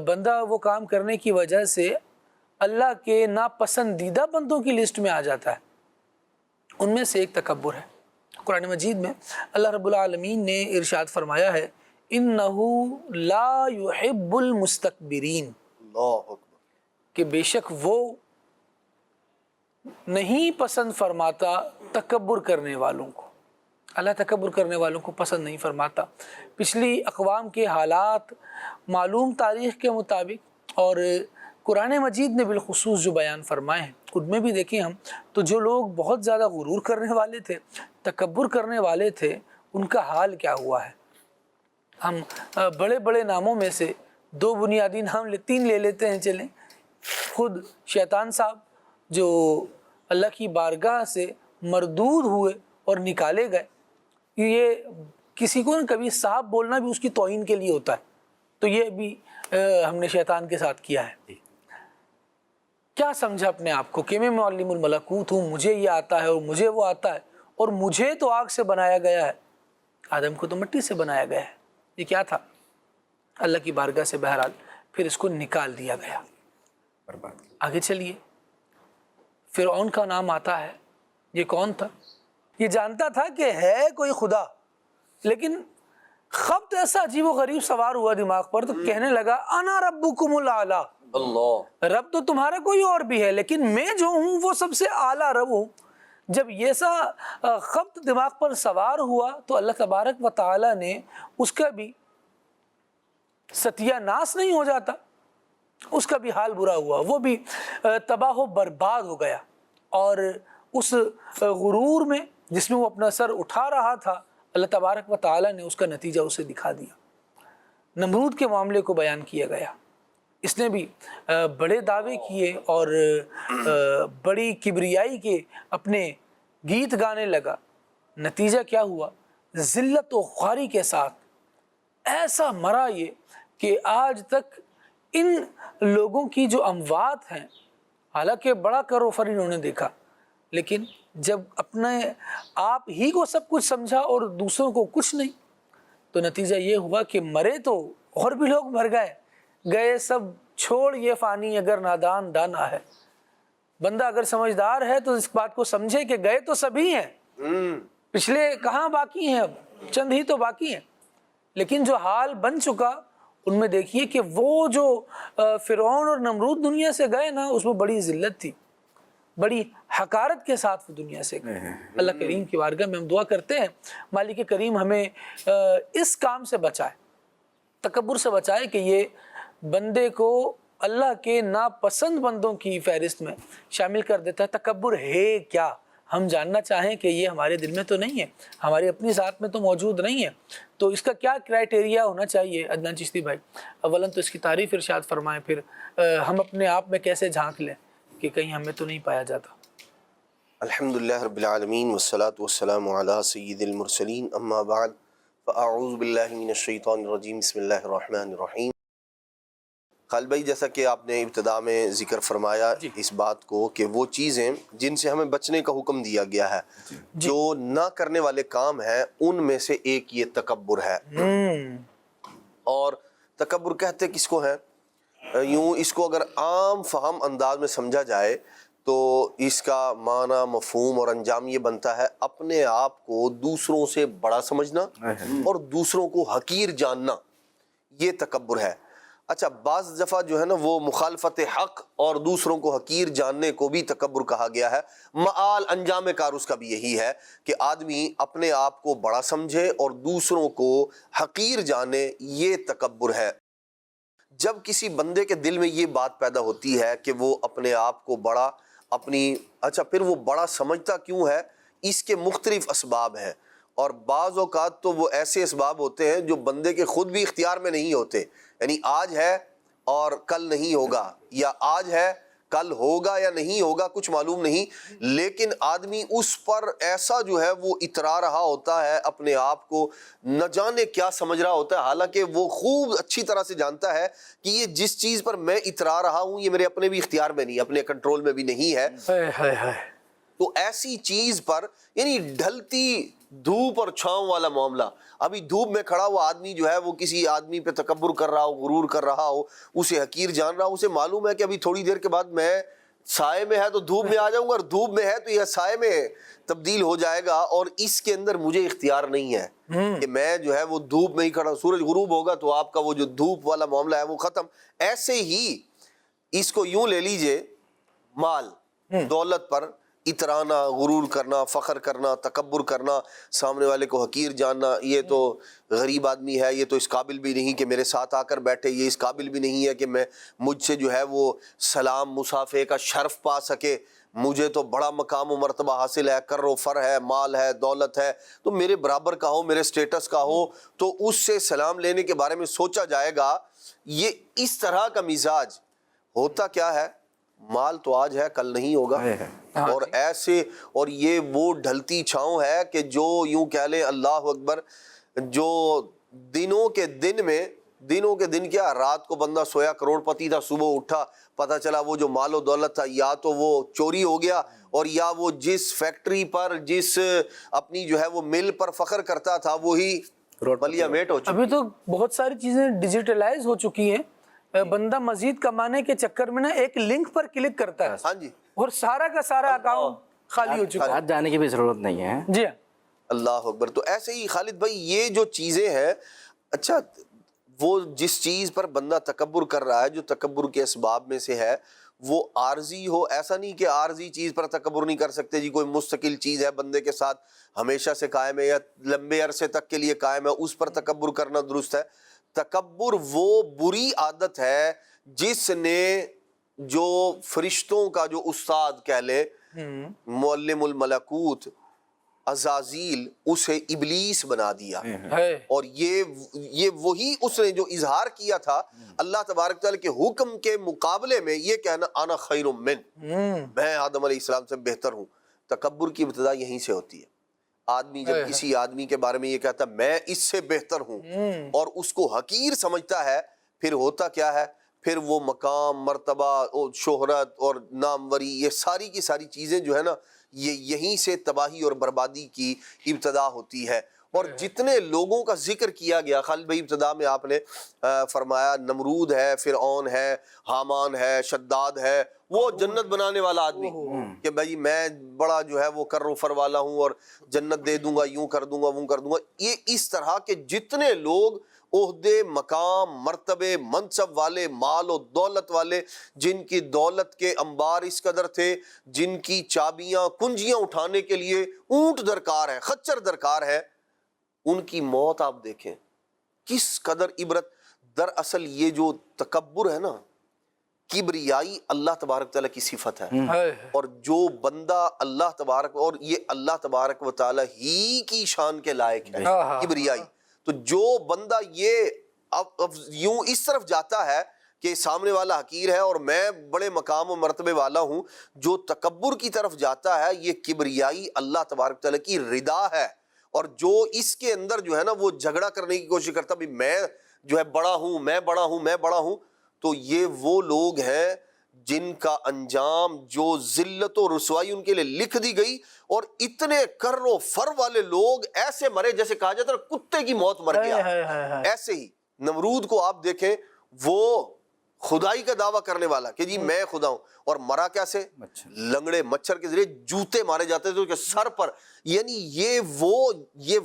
Speaker 2: بندہ وہ کام کرنے کی وجہ سے اللہ کے ناپسندیدہ بندوں کی لسٹ میں آ جاتا ہے، ان میں سے ایک تکبر ہے۔ قرآن مجید میں اللہ رب العالمین نے ارشاد فرمایا ہے اِنَّهُ لَا يُحِبُّ الْمُسْتَكْبِرِينَ،
Speaker 3: اللہ اکبر،
Speaker 2: کہ بے شک وہ نہیں پسند فرماتا تکبر کرنے والوں کو۔ اللہ تکبر کرنے والوں کو پسند نہیں فرماتا۔ پچھلی اقوام کے حالات معلوم تاریخ کے مطابق اور قرآن مجید نے بالخصوص جو بیان فرمائے ہیں ان میں بھی دیکھیں ہم تو جو لوگ بہت زیادہ غرور کرنے والے تھے، تکبر کرنے والے تھے، ان کا حال کیا ہوا ہے۔ ہم بڑے بڑے ناموں میں سے دو بنیادی نام تین لے لیتے ہیں چلیں۔ خود شیطان صاحب جو اللہ کی بارگاہ سے مردود ہوئے اور نکالے گئے، یہ کسی کو کبھی صاحب بولنا بھی اس کی توہین کے لیے ہوتا ہے، تو یہ بھی ہم نے شیطان کے ساتھ کیا ہے۔ کیا سمجھا اپنے آپ کو کہ میں معلم الملکوت ہوں، مجھے یہ آتا ہے اور مجھے وہ آتا ہے، اور مجھے تو آگ سے بنایا گیا ہے، آدم کو تو مٹی سے بنایا گیا ہے۔ یہ کیا تھا؟ اللہ کی بارگاہ سے بہرحال پھر اس کو نکال دیا گیا۔ آگے چلیے، فرعون کا نام آتا ہے۔ یہ کون تھا؟ یہ جانتا تھا کہ ہے کوئی خدا، لیکن خبط ایسا عجیب و غریب سوار ہوا دماغ پر، تو کہنے لگا انا ربکم الاعلی،
Speaker 3: اللہ،
Speaker 2: رب تو تمہارا کوئی اور بھی ہے لیکن میں جو ہوں وہ سب سے اعلیٰ رب ہوں۔ جب یہ سا خبط دماغ پر سوار ہوا تو اللہ تبارک و تعالی نے اس کا بھی ستیہ ناس نہیں ہو جاتا، اس کا بھی حال برا ہوا، وہ بھی تباہ و برباد ہو گیا۔ اور اس غرور میں جس میں وہ اپنا سر اٹھا رہا تھا، اللہ تبارک و تعالی نے اس کا نتیجہ اسے دکھا دیا۔ نمرود کے معاملے کو بیان کیا گیا، اس نے بھی بڑے دعوے کیے اور بڑی کبریائی کے اپنے گیت گانے لگا۔ نتیجہ کیا ہوا؟ ذلت و خواری کے ساتھ ایسا مرا یہ کہ آج تک ان لوگوں کی جو اموات ہیں، حالانکہ بڑا کر و فر انہوں نے دیکھا، لیکن جب اپنے آپ ہی کو سب کچھ سمجھا اور دوسروں کو کچھ نہیں، تو نتیجہ یہ ہوا کہ مرے تو اور بھی لوگ مر گئے سب چھوڑ یہ فانی اگر نادان دانا ہے۔ بندہ اگر سمجھدار ہے تو اس بات کو سمجھے کہ گئے تو سبھی ہیں، پچھلے کہاں باقی ہیں، اب چند ہی تو باقی ہیں۔ لیکن جو حال بن چکا ان میں دیکھیے کہ وہ جو فرعون اور نمرود دنیا سے گئے نا، اس میں بڑی ذلت تھی، بڑی حقارت کے ساتھ وہ دنیا سے گئے۔ اللہ کریم کی بارگاہ میں ہم دعا کرتے ہیں مالک کریم ہمیں اس کام سے بچائے، تکبر سے بچائے کہ یہ بندے کو اللہ کے ناپسند بندوں کی فہرست میں شامل کر دیتا ہے۔ تکبر ہے کیا ہم جاننا چاہیں کہ یہ ہمارے دل میں تو نہیں ہے، ہماری اپنی ذات میں تو موجود نہیں ہے، تو اس کا کیا کرائٹیریا ہونا چاہیے؟ عدنان چشتی بھائی اولاً تو اس کی تعریف ارشاد فرمائیں، پھر ہم اپنے آپ میں کیسے جھانک لیں کہ کہیں ہمیں تو نہیں پایا جاتا۔
Speaker 5: الحمدللہ رب العالمین والصلاة والسلام علی سید المرسلین، اما بعد فاعوذ باللہ من الشیطان الرجیم، بسم اللہ الرحمن الرحیم۔ خالد بھائی، جیسا کہ آپ نے ابتدا میں ذکر فرمایا اس بات کو کہ وہ چیزیں جن سے ہمیں بچنے کا حکم دیا گیا ہے، جو نہ کرنے والے کام ہیں، ان میں سے ایک یہ تکبر ہے۔ اور تکبر کہتے کس کو ہیں؟ یوں اس کو اگر عام فہم انداز میں سمجھا جائے تو اس کا معنی، مفہوم اور انجام یہ بنتا ہے اپنے آپ کو دوسروں سے بڑا سمجھنا اور دوسروں کو حقیر جاننا، یہ تکبر ہے۔ اچھا، بعض دفعہ جو ہے نا وہ مخالفت حق اور دوسروں کو حقیر جاننے کو بھی تکبر کہا گیا ہے۔ معال انجام کار اس کا بھی یہی ہے کہ آدمی اپنے آپ کو بڑا سمجھے اور دوسروں کو حقیر جانے، یہ تکبر ہے۔ جب کسی بندے کے دل میں یہ بات پیدا ہوتی ہے کہ وہ اپنے آپ کو بڑا اچھا پھر وہ بڑا سمجھتا کیوں ہے؟ اس کے مختلف اسباب ہیں، اور بعض اوقات تو وہ ایسے اسباب ہوتے ہیں جو بندے کے خود بھی اختیار میں نہیں ہوتے، یعنی آج ہے اور کل نہیں ہوگا، یا آج ہے کل ہوگا یا نہیں ہوگا کچھ معلوم نہیں، لیکن آدمی اس پر ایسا جو ہے وہ اترا رہا ہوتا ہے، اپنے آپ کو نہ جانے کیا سمجھ رہا ہوتا ہے، حالانکہ وہ خوب اچھی طرح سے جانتا ہے کہ یہ جس چیز پر میں اترا رہا ہوں یہ میرے اپنے بھی اختیار میں نہیں، اپنے کنٹرول میں بھی نہیں ہے۔ تو ایسی چیز پر، یعنی ڈھلتی دھوپ اور چھاؤں والا معاملہ، ابھی دھوپ میں کھڑا ہوا آدمی جو ہے وہ کسی آدمی پہ تکبر کر رہا ہو، غرور کر رہا ہو، اسے حقیر جان رہا ہو، اسے معلوم ہے کہ ابھی تھوڑی دیر کے بعد میں سائے میں ہے تو دھوپ میں آ جاؤں گا، اور دھوپ میں ہے تو یہ سائے میں تبدیل ہو جائے گا، اور اس کے اندر مجھے اختیار نہیں ہے کہ میں جو ہے وہ دھوپ میں ہی کھڑا، سورج غروب ہوگا تو آپ کا وہ جو دھوپ والا معاملہ ہے وہ ختم۔ ایسے ہی اس کو یوں لے لیجئے، مال دولت پر اترانا، غرور کرنا، فخر کرنا، تکبر کرنا، سامنے والے کو حقیر جاننا، یہ تو غریب آدمی ہے، یہ تو اس قابل بھی نہیں کہ میرے ساتھ آ کر بیٹھے، یہ اس قابل بھی نہیں ہے کہ میں مجھ سے جو ہے وہ سلام مصافحے کا شرف پا سکے، مجھے تو بڑا مقام و مرتبہ حاصل ہے، کر و فر ہے، مال ہے، دولت ہے، تو میرے برابر کا ہو، میرے سٹیٹس کا ہو تو اس سے سلام لینے کے بارے میں سوچا جائے گا۔ یہ اس طرح کا مزاج ہوتا کیا ہے؟ مال تو آج ہے کل نہیں ہوگا، اور ایسے، اور یہ وہ ڈھلتی چھاؤں ہے کہ جو یوں کہہ لیں اللہ اکبر، جو دنوں کے دن کیا، رات کو بندہ سویا کروڑ پتی تھا، صبح اٹھا پتہ چلا وہ جو مال و دولت تھا یا تو وہ چوری ہو گیا، اور یا وہ جس فیکٹری پر، جس اپنی جو ہے وہ مل پر فخر کرتا تھا وہی ملیا میٹ ہو چکی
Speaker 2: ابھی تو بہت ساری چیزیں ڈیجیٹلائز ہو چکی ہیں، بندہ مزید کمانے کے چکر میں نا ایک لنک پر کلک کرتا ہے
Speaker 5: ہاں جی
Speaker 2: اور سارا کا سارا اکاؤنٹ خالی ہو چکا ہے۔
Speaker 6: ہاتھ جانے کی بھی ضرورت نہیں ہے۔
Speaker 2: جی ہاں،
Speaker 5: اللہ اکبر۔ تو ایسے ہی خالد بھائی یہ جو چیزیں ہیں، اچھا وہ جس چیز پر بندہ تکبر کر رہا ہے، جو تکبر کے اسباب میں سے ہے، وہ عارضی ہو، ایسا نہیں کہ عارضی چیز پر تکبر نہیں کر سکتے جی، کوئی مستقل چیز ہے بندے کے ساتھ ہمیشہ سے قائم ہے یا لمبے عرصے تک کے لیے قائم ہے، اس پر تکبر کرنا درست ہے۔ تکبر وہ بری عادت ہے جس نے جو فرشتوں کا جو استاد کہہ لے، معلم الملکوت عزازیل، اسے ابلیس بنا دیا۔
Speaker 2: ہے
Speaker 5: اور یہ وہی اس نے جو اظہار کیا تھا اللہ تبارک تعالیٰ کے حکم کے مقابلے میں، یہ کہنا انا خیر من، میں آدم علیہ السلام سے بہتر ہوں۔ تکبر کی ابتدا یہیں سے ہوتی ہے۔ آدمی جب کسی آدمی کے بارے میں یہ کہتا ہے میں اس سے بہتر ہوں اور اس کو حقیر سمجھتا ہے، پھر ہوتا کیا ہے؟ پھر وہ مقام، مرتبہ اور شہرت اور ناموری، یہ ساری کی ساری چیزیں جو ہے نا، یہ یہیں سے تباہی اور بربادی کی ابتدا ہوتی ہے۔ اور جتنے لوگوں کا ذکر کیا گیا خالد بھائی، ابتدا میں آپ نے فرمایا نمرود ہے، فرعون ہے، حامان ہے، شداد ہے، وہ جنت بنانے والا آدمی کہ بھائی میں بڑا جو ہے وہ کر و فر والا ہوں اور جنت دے دوں گا، یوں کر دوں گا، وہ کر دوں گا۔ یہ اس طرح کے جتنے لوگ عہدے، مقام، مرتبے، منصب والے، مال و دولت والے، جن کی دولت کے انبار اس قدر تھے، جن کی چابیاں، کنجیاں اٹھانے کے لیے اونٹ درکار ہے، خچر درکار ہے، ان کی موت آپ دیکھیں کس قدر عبرت۔ دراصل یہ جو تکبر ہے نا، کبریائی اللہ تبارک تعالیٰ کی صفت ہے، اور جو بندہ اللہ تبارک، اور یہ اللہ تبارک و تعالیٰ ہی کی شان کے لائق ہے کبریائی۔ تو جو بندہ یہ اب یوں اس طرف جاتا ہے کہ سامنے والا حقیر ہے اور میں بڑے مقام و مرتبے والا ہوں، جو تکبر کی طرف جاتا ہے، یہ کبریائی اللہ تبارک تعالیٰ کی رضا ہے۔ اور جو اس کے اندر جو ہے نا وہ جھگڑا کرنے کی کوشش کرتا بھی میں جو ہے بڑا ہوں، میں بڑا ہوں، میں بڑا ہوں، تو یہ وہ لوگ ہیں جن کا انجام، جو ذلت و رسوائی ان کے لیے لکھ دی گئی، اور اتنے کر و فر والے لوگ ایسے مرے جیسے کہا جاتا ہے کتے کی موت مر گیا۔ ایسے ہی نمرود کو آپ دیکھیں، وہ خدائی کا دعویٰ کرنے والا کہ جی میں خدا ہوں، اور مرا کیسے؟ لنگڑے مچھر کے ذریعے جوتے مارے جاتے تھے سر پر۔ یعنی یہ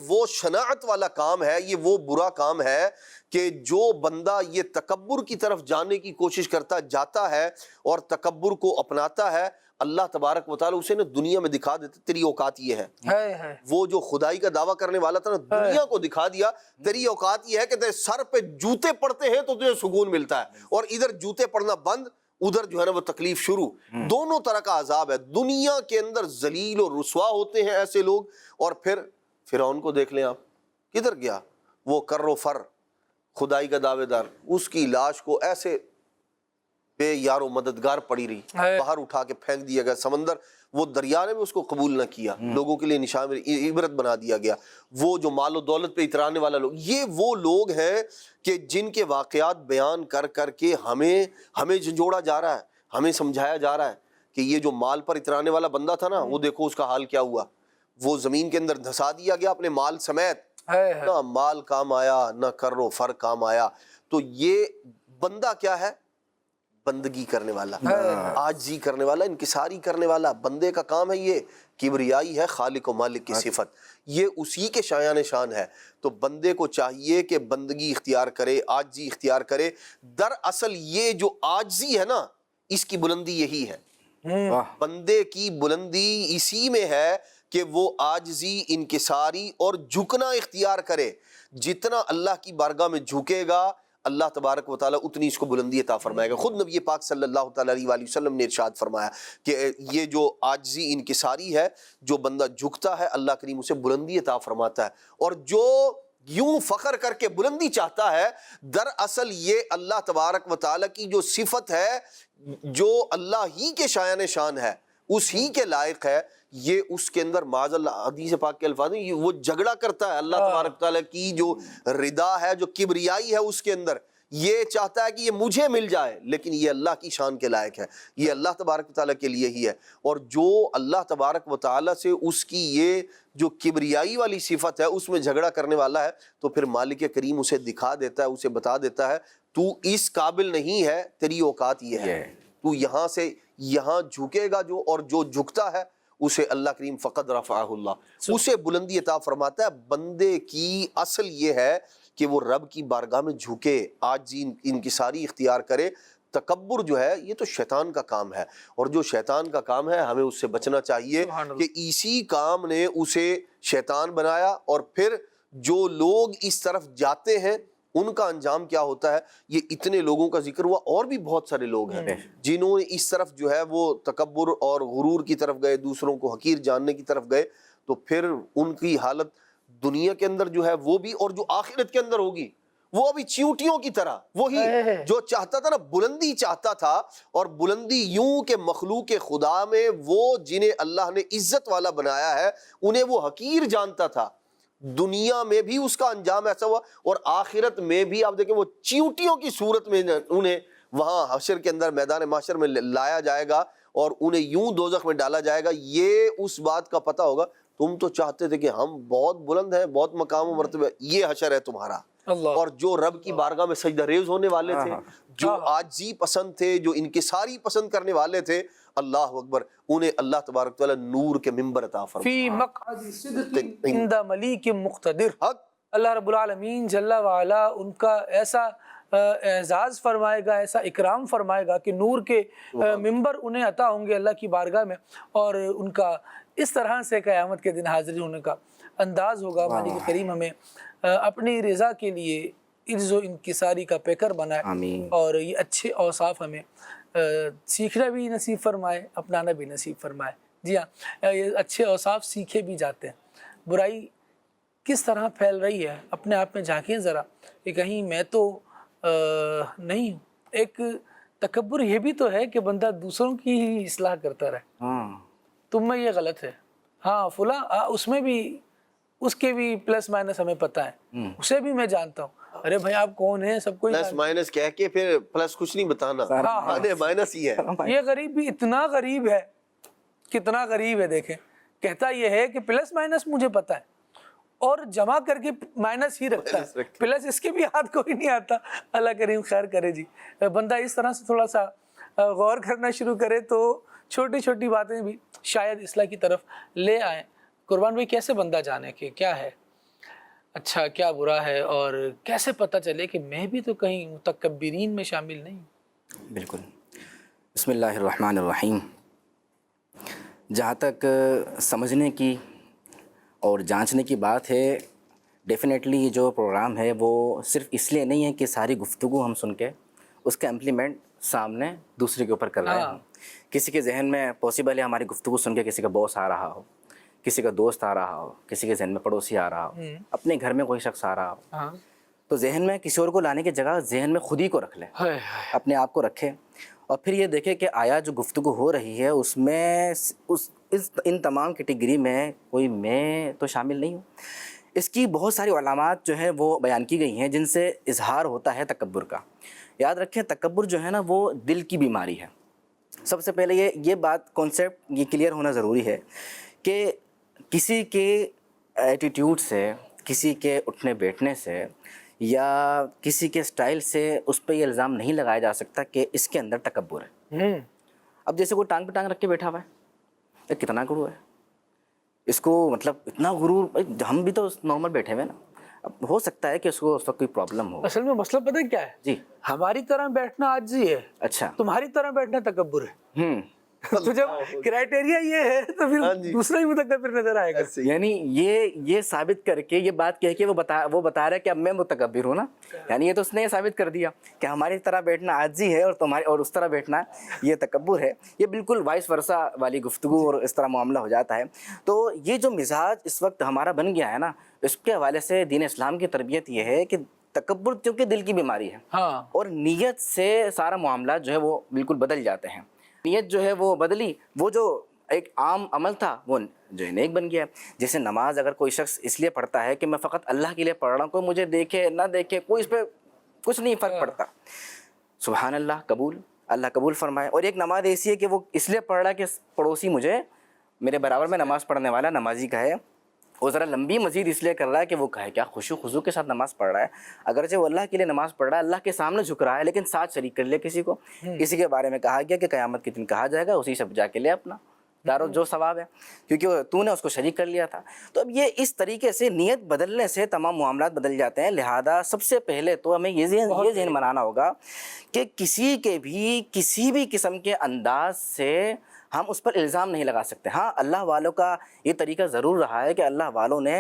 Speaker 5: وہ شناعت والا کام ہے، یہ وہ برا کام ہے کہ جو بندہ یہ تکبر کی طرف جانے کی کوشش کرتا جاتا ہے اور تکبر کو اپناتا ہے، اللہ تبارک و تعالیٰ اسے نا دنیا میں دکھا دیتے تیری اوقات یہ ہے۔ وہ جو خدائی کا دعویٰ کرنے والا تھا نا، دنیا کو دکھا دیا تیری اوقات یہ ہے کہ تیرے سر پہ جوتے پڑتے ہیں تو تجھے سکون ملتا ہے، اور ادھر جوتے پڑنا بند، ادھر جو ہے نا وہ تکلیف شروع۔ دونوں طرح کا عذاب ہے دنیا کے اندر، ذلیل اور رسوا ہوتے ہیں ایسے لوگ۔ اور پھر فرعون کو دیکھ لیں آپ، کدھر گیا وہ کر و فر خدائی کا دعوے دار، اس کی لاش کو ایسے بے یار و مددگار پڑی رہی، باہر اٹھا کے پھینک دیا گیا سمندر، وہ دریا نے بھی اس کو قبول نہ کیا، لوگوں کے لیے نشان عبرت بنا دیا گیا۔ وہ جو مال و دولت پہ اترانے والا لوگ، یہ وہ لوگ ہیں کہ جن کے واقعات بیان کر کر کے ہمیں جھنجھوڑا جا رہا ہے، ہمیں سمجھایا جا رہا ہے کہ یہ جو مال پر اترانے والا بندہ تھا نا، وہ دیکھو اس کا حال کیا ہوا، وہ زمین کے اندر دھسا دیا گیا اپنے مال سمیت، نہ مال کام آیا نہ کر و فر کام آیا۔ تو یہ بندہ کیا ہے؟ بندگی کرنے والا، عاجزی کرنے والا، انکساری کرنے والا بندے کا کام ہے یہ۔ کبریائی ہے خالق و مالک کی صفت، یہ اسی کے شایان شان ہے۔ تو بندے کو چاہیے کہ بندگی اختیار کرے، عاجزی اختیار کرے۔ دراصل یہ جو عاجزی ہے نا، اس کی بلندی یہی ہے۔ بندے کی بلندی اسی میں ہے کہ وہ عاجزی، انکساری اور جھکنا اختیار کرے۔ جتنا اللہ کی بارگاہ میں جھکے گا، اللہ تبارک و تعالیٰ اتنی اس کو بلندی عطا فرمائے گا۔ خود نبی پاک صلی اللہ تعالیٰ علیہ وآلہ وسلم نے ارشاد فرمایا کہ یہ جو عاجزی انکساری ہے، جو بندہ جھکتا ہے اللہ کریم اسے بلندی عطا فرماتا ہے، اور جو یوں فخر کر کے بلندی چاہتا ہے، دراصل یہ اللہ تبارک و تعالیٰ کی جو صفت ہے، جو اللہ ہی کے شایان شان ہے، اس ہی کے لائق ہے، یہ اس کے اندر معاذ اللہ حدیث پاک کے الفاظ ہیں، وہ جھگڑا کرتا ہے اللہ تبارک تعالیٰ کی جو رضا ہے، جو کبریائی ہے اس کے اندر، یہ چاہتا ہے کہ یہ مجھے مل جائے، لیکن یہ اللہ کی شان کے لائق ہے، یہ اللہ تبارک و تعالیٰ کے لیے ہی ہے۔ اور جو اللہ تبارک و تعالیٰ سے اس کی یہ جو کبریائی والی صفت ہے اس میں جھگڑا کرنے والا ہے، تو پھر مالک کریم اسے دکھا دیتا ہے، اسے بتا دیتا ہے تو اس قابل نہیں ہے، تیری اوقات یہ ہے، تو یہاں سے یہاں جھکے گا جو، اور جو جھکتا ہے اسے اللہ کریم فقد رفعہ اللہ، اسے بلندی عطا فرماتا ہے۔ بندے کی اصل یہ ہے کہ وہ رب کی بارگاہ میں جھکے، عاجزی انکساری اختیار کرے۔ تکبر جو ہے یہ تو شیطان کا کام ہے، اور جو شیطان کا کام ہے ہمیں اس سے بچنا چاہیے کہ اسی کام نے اسے شیطان بنایا، اور پھر جو لوگ اس طرف جاتے ہیں ان کا انجام کیا ہوتا ہے۔ یہ اتنے لوگوں کا ذکر ہوا، اور بھی بہت سارے لوگ ہیں جنہوں نے اس طرف جو ہے وہ تکبر اور غرور کی طرف گئے، دوسروں کو حقیر جاننے کی طرف گئے، تو پھر ان کی حالت دنیا کے اندر جو ہے وہ بھی، اور جو آخرت کے اندر ہوگی وہ ابھی چیونٹیوں کی طرح، وہی جو چاہتا تھا نا، بلندی چاہتا تھا، اور بلندی یوں کہ مخلوق خدا میں وہ جنہیں اللہ نے عزت والا بنایا ہے انہیں وہ حقیر جانتا تھا، دنیا میں بھی اس کا انجام ایسا ہوا، اور آخرت میں بھی آپ دیکھیں وہ چیونٹیوں کی صورت میں انہیں وہاں حشر کے اندر میدان محشر میں لایا جائے گا، اور انہیں یوں دوزخ میں ڈالا جائے گا۔ یہ اس بات کا پتہ ہوگا تم تو چاہتے تھے کہ ہم بہت بلند ہیں، بہت مقام و مرتبہ، یہ حشر ہے تمہارا۔ اور جو رب کی بارگاہ میں سجدہ ریز ہونے والے تھے، جو عاجزی پسند تھے، جو انکساری پسند کرنے والے تھے، اللہ اکبر، انہیں اللہ تبارک تعالیٰ نور کے منبر عطا فرمایا۔
Speaker 2: فی مقعد صدق عند ملیک مقتدر، اللہ رب العالمین جل وعلا ان کا ایسا اعزاز فرمائے گا، ایسا اکرام فرمائے گا کہ نور کے منبر انہیں عطا ہوں گے اللہ کی بارگاہ میں، اور ان کا اس طرح سے قیامت کے دن حاضر ہونے کا انداز ہوگا۔ مالک کریم ہمیں اپنی رضا کے لیے عجز و انکساری کا پیکر بنائے، اور یہ اچھے اوصاف ہمیں سیکھنا بھی نصیب فرمائے، اپنانا بھی نصیب فرمائے۔ جی ہاں، یہ اچھے اوصاف سیکھے بھی جاتے ہیں۔ برائی کس طرح پھیل رہی ہے، اپنے آپ میں جھانکیں ذرا کہ کہیں میں تو نہیں ہوں۔ ایک تکبر یہ بھی تو ہے کہ بندہ دوسروں کی ہی اصلاح کرتا رہے، تم میں یہ غلط ہے، ہاں فلاں اس میں بھی، اس کے بھی پلس مائنس ہمیں پتہ ہے، اسے بھی میں جانتا ہوں۔ ارے بھائی آپ کون ہیں، سب کو
Speaker 5: پلس مائنس کہہ کے پھر پلس کچھ نہیں بتانا، مائنس ہی ہے۔
Speaker 2: یہ غریب بھی اتنا غریب ہے، کتنا غریب ہے دیکھیں، کہتا یہ ہے کہ پلس مائنس مجھے پتہ ہے، اور جمع کر کے مائنس ہی رکھتا ہے، پلس اس کے بھی ہاتھ کوئی نہیں آتا۔ اللہ کریم خیر کرے جی۔ بندہ اس طرح سے تھوڑا سا غور کرنا شروع کرے تو چھوٹی چھوٹی باتیں بھی شاید اصلاح کی طرف لے آئیں۔ قربان بھائی کیسے بندہ جانے کہ کیا ہے اچھا کیا برا ہے، اور کیسے پتہ چلے کہ میں بھی تو کہیں متکبرین میں شامل نہیں؟
Speaker 6: بالکل، بسم اللہ الرحمن الرحیم۔ جہاں تک سمجھنے کی اور جانچنے کی بات ہے، ڈیفینیٹلی یہ جو پروگرام ہے وہ صرف اس لیے نہیں ہے کہ ساری گفتگو ہم سن کے اس کا امپلیمنٹ سامنے دوسرے کے اوپر کر رہے ہیں۔ کسی کے ذہن میں پاسبل ہے ہماری گفتگو سن کے کسی کا باس آ رہا ہو، کسی کا دوست آ رہا ہو، کسی کے ذہن میں پڑوسی آ رہا ہو، اپنے گھر میں کوئی شخص آ رہا ہو، تو ذہن میں کسی اور کو لانے کی جگہ ذہن میں خود ہی کو رکھ لے، اپنے آپ کو رکھے، اور پھر یہ دیکھے کہ آیا جو گفتگو ہو رہی ہے اس میں ان تمام کیٹیگری میں کوئی میں تو شامل نہیں ہوں۔ اس کی بہت ساری علامات جو ہے وہ بیان کی گئی ہیں جن سے اظہار ہوتا ہے تکبر کا۔ یاد رکھیں تکبر جو ہے نا وہ دل کی بیماری ہے۔ سب سے پہلے یہ بات کانسیپٹ یہ کلیئر ہونا ضروری ہے کہ کسی کے ایٹیٹیوڈ سے، کسی کے اٹھنے بیٹھنے سے یا کسی کے سٹائل سے اس پہ یہ الزام نہیں لگایا جا سکتا کہ اس کے اندر تکبر ہے۔ اب جیسے کوئی ٹانگ پہ ٹانگ رکھ کے بیٹھا ہوا ہے، یہ کتنا غرور ہے اس کو، مطلب اتنا غرور، ہم بھی تو نارمل بیٹھے ہوئے نا، اب ہو سکتا ہے کہ اس کو اس وقت کوئی پرابلم ہو۔
Speaker 2: اصل میں مسئلہ پتہ ہے کیا ہے
Speaker 6: جی،
Speaker 2: ہماری طرح بیٹھنا عاجزی ہے،
Speaker 6: اچھا،
Speaker 2: تمہاری طرح بیٹھنا تکبر ہے۔ تو جب کرائٹیریا یہ ہے تو پھر دوسرا ہی متکبر نظر آئے گا۔
Speaker 6: یعنی یہ ثابت کر کے، یہ بات کہہ کے وہ بتا رہا ہے کہ اب میں متکبر ہوں نا، یعنی یہ تو اس نے یہ ثابت کر دیا کہ ہماری طرح بیٹھنا عاجزی ہے اور اس طرح بیٹھنا یہ تکبر ہے۔ یہ بالکل وائس ورثہ والی گفتگو اور اس طرح معاملہ ہو جاتا ہے۔ تو یہ جو مزاج اس وقت ہمارا بن گیا ہے نا، اس کے حوالے سے دین اسلام کی تربیت یہ ہے کہ تکبر کیونکہ دل کی بیماری ہے، اور نیت سے سارا معاملہ جو ہے وہ بالکل بدل جاتے ہیں۔ نیت جو ہے وہ بدلی، وہ جو ایک عام عمل تھا وہ جو نیک بن گیا۔ جیسے نماز اگر کوئی شخص اس لیے پڑھتا ہے کہ میں فقط اللہ کے لیے پڑھ رہا ہوں، کوئی مجھے دیکھے نہ دیکھے، کوئی اس پہ کچھ نہیں فرق پڑتا. سبحان اللہ, قبول, اللہ قبول فرمائے. اور ایک نماز ایسی ہے کہ وہ اس لیے پڑھ رہا ہے کہ پڑوسی مجھے میرے برابر میں نماز پڑھنے والا نمازی کا ہے, وہ ذرا لمبی مزید اس لیے کر رہا ہے کہ وہ کہے کیا خشوع خضوع کے ساتھ نماز پڑھ رہا ہے. اگرچہ وہ اللہ کے لیے نماز پڑھ رہا ہے, اللہ کے سامنے جھک رہا ہے, لیکن ساتھ شریک کر لے کسی کو. کسی کے بارے میں کہا گیا کہ قیامت کے دن کہا جائے گا اسی سے جا کے لے اپنا دارو جو ثواب ہے, کیونکہ تو نے اس کو شریک کر لیا تھا. تو اب یہ اس طریقے سے نیت بدلنے سے تمام معاملات بدل جاتے ہیں. لہذا سب سے پہلے تو ہمیں یہ ذہن بنانا ہوگا کہ کسی کے بھی کسی بھی قسم کے انداز سے ہم اس پر الزام نہیں لگا سکتے. ہاں, اللہ والوں کا یہ طریقہ ضرور رہا ہے کہ اللہ والوں نے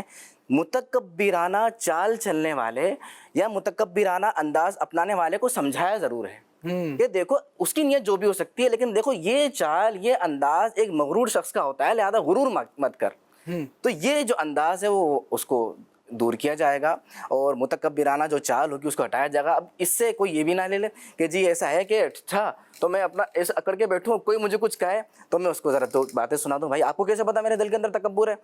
Speaker 6: متکبرانہ چال چلنے والے یا متکبرانہ انداز اپنانے والے کو سمجھایا ضرور ہے کہ دیکھو اس کی نیت جو بھی ہو سکتی ہے, لیکن دیکھو یہ چال, یہ انداز ایک مغرور شخص کا ہوتا ہے, لہذا غرور مت کر. تو یہ جو انداز ہے وہ اس کو دور کیا جائے گا اور متکبرانہ جو چال ہوگی اس کو ہٹایا جائے گا. اب اس سے کوئی یہ بھی نہ لے لے کہ جی ایسا ہے کہ اچھا تو میں اپنا ایسا اکڑ کے بیٹھوں, کوئی مجھے کچھ کہے تو میں اس کو ذرا دو باتیں سنا دوں. بھائی آپ کو کیسے پتا میرے دل کے اندر تکبر ہے؟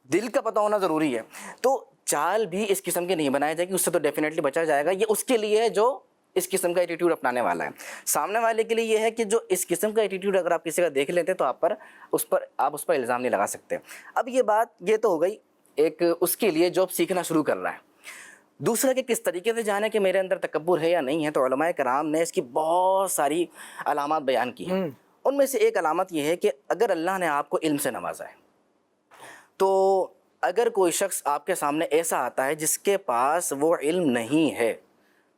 Speaker 6: دل کا پتہ ہونا ضروری ہے. تو چال بھی اس قسم کی نہیں بنائی جائے گی, اس سے تو ڈیفینیٹلی بچا جائے گا. یہ اس کے لیے ہے جو اس قسم کا ایٹیٹیوڈ اپنانے والا ہے. سامنے والے کے لیے یہ ہے کہ جو اس قسم کا ایٹیٹیوڈ اگر آپ کسی کا دیکھ لیتے تو آپ اس پر الزام نہیں لگا سکتے. اب یہ بات یہ تو ہو گئی ایک اس کے لیے جو اب سیکھنا شروع کر رہا ہے. دوسرا کہ کس طریقے سے جانے کہ میرے اندر تکبر ہے یا نہیں ہے, تو علماء کرام نے اس کی بہت ساری علامات بیان کی ہیں. ان میں سے ایک علامت یہ ہے کہ اگر اللہ نے آپ کو علم سے نوازا ہے, تو اگر کوئی شخص آپ کے سامنے ایسا آتا ہے جس کے پاس وہ علم نہیں ہے,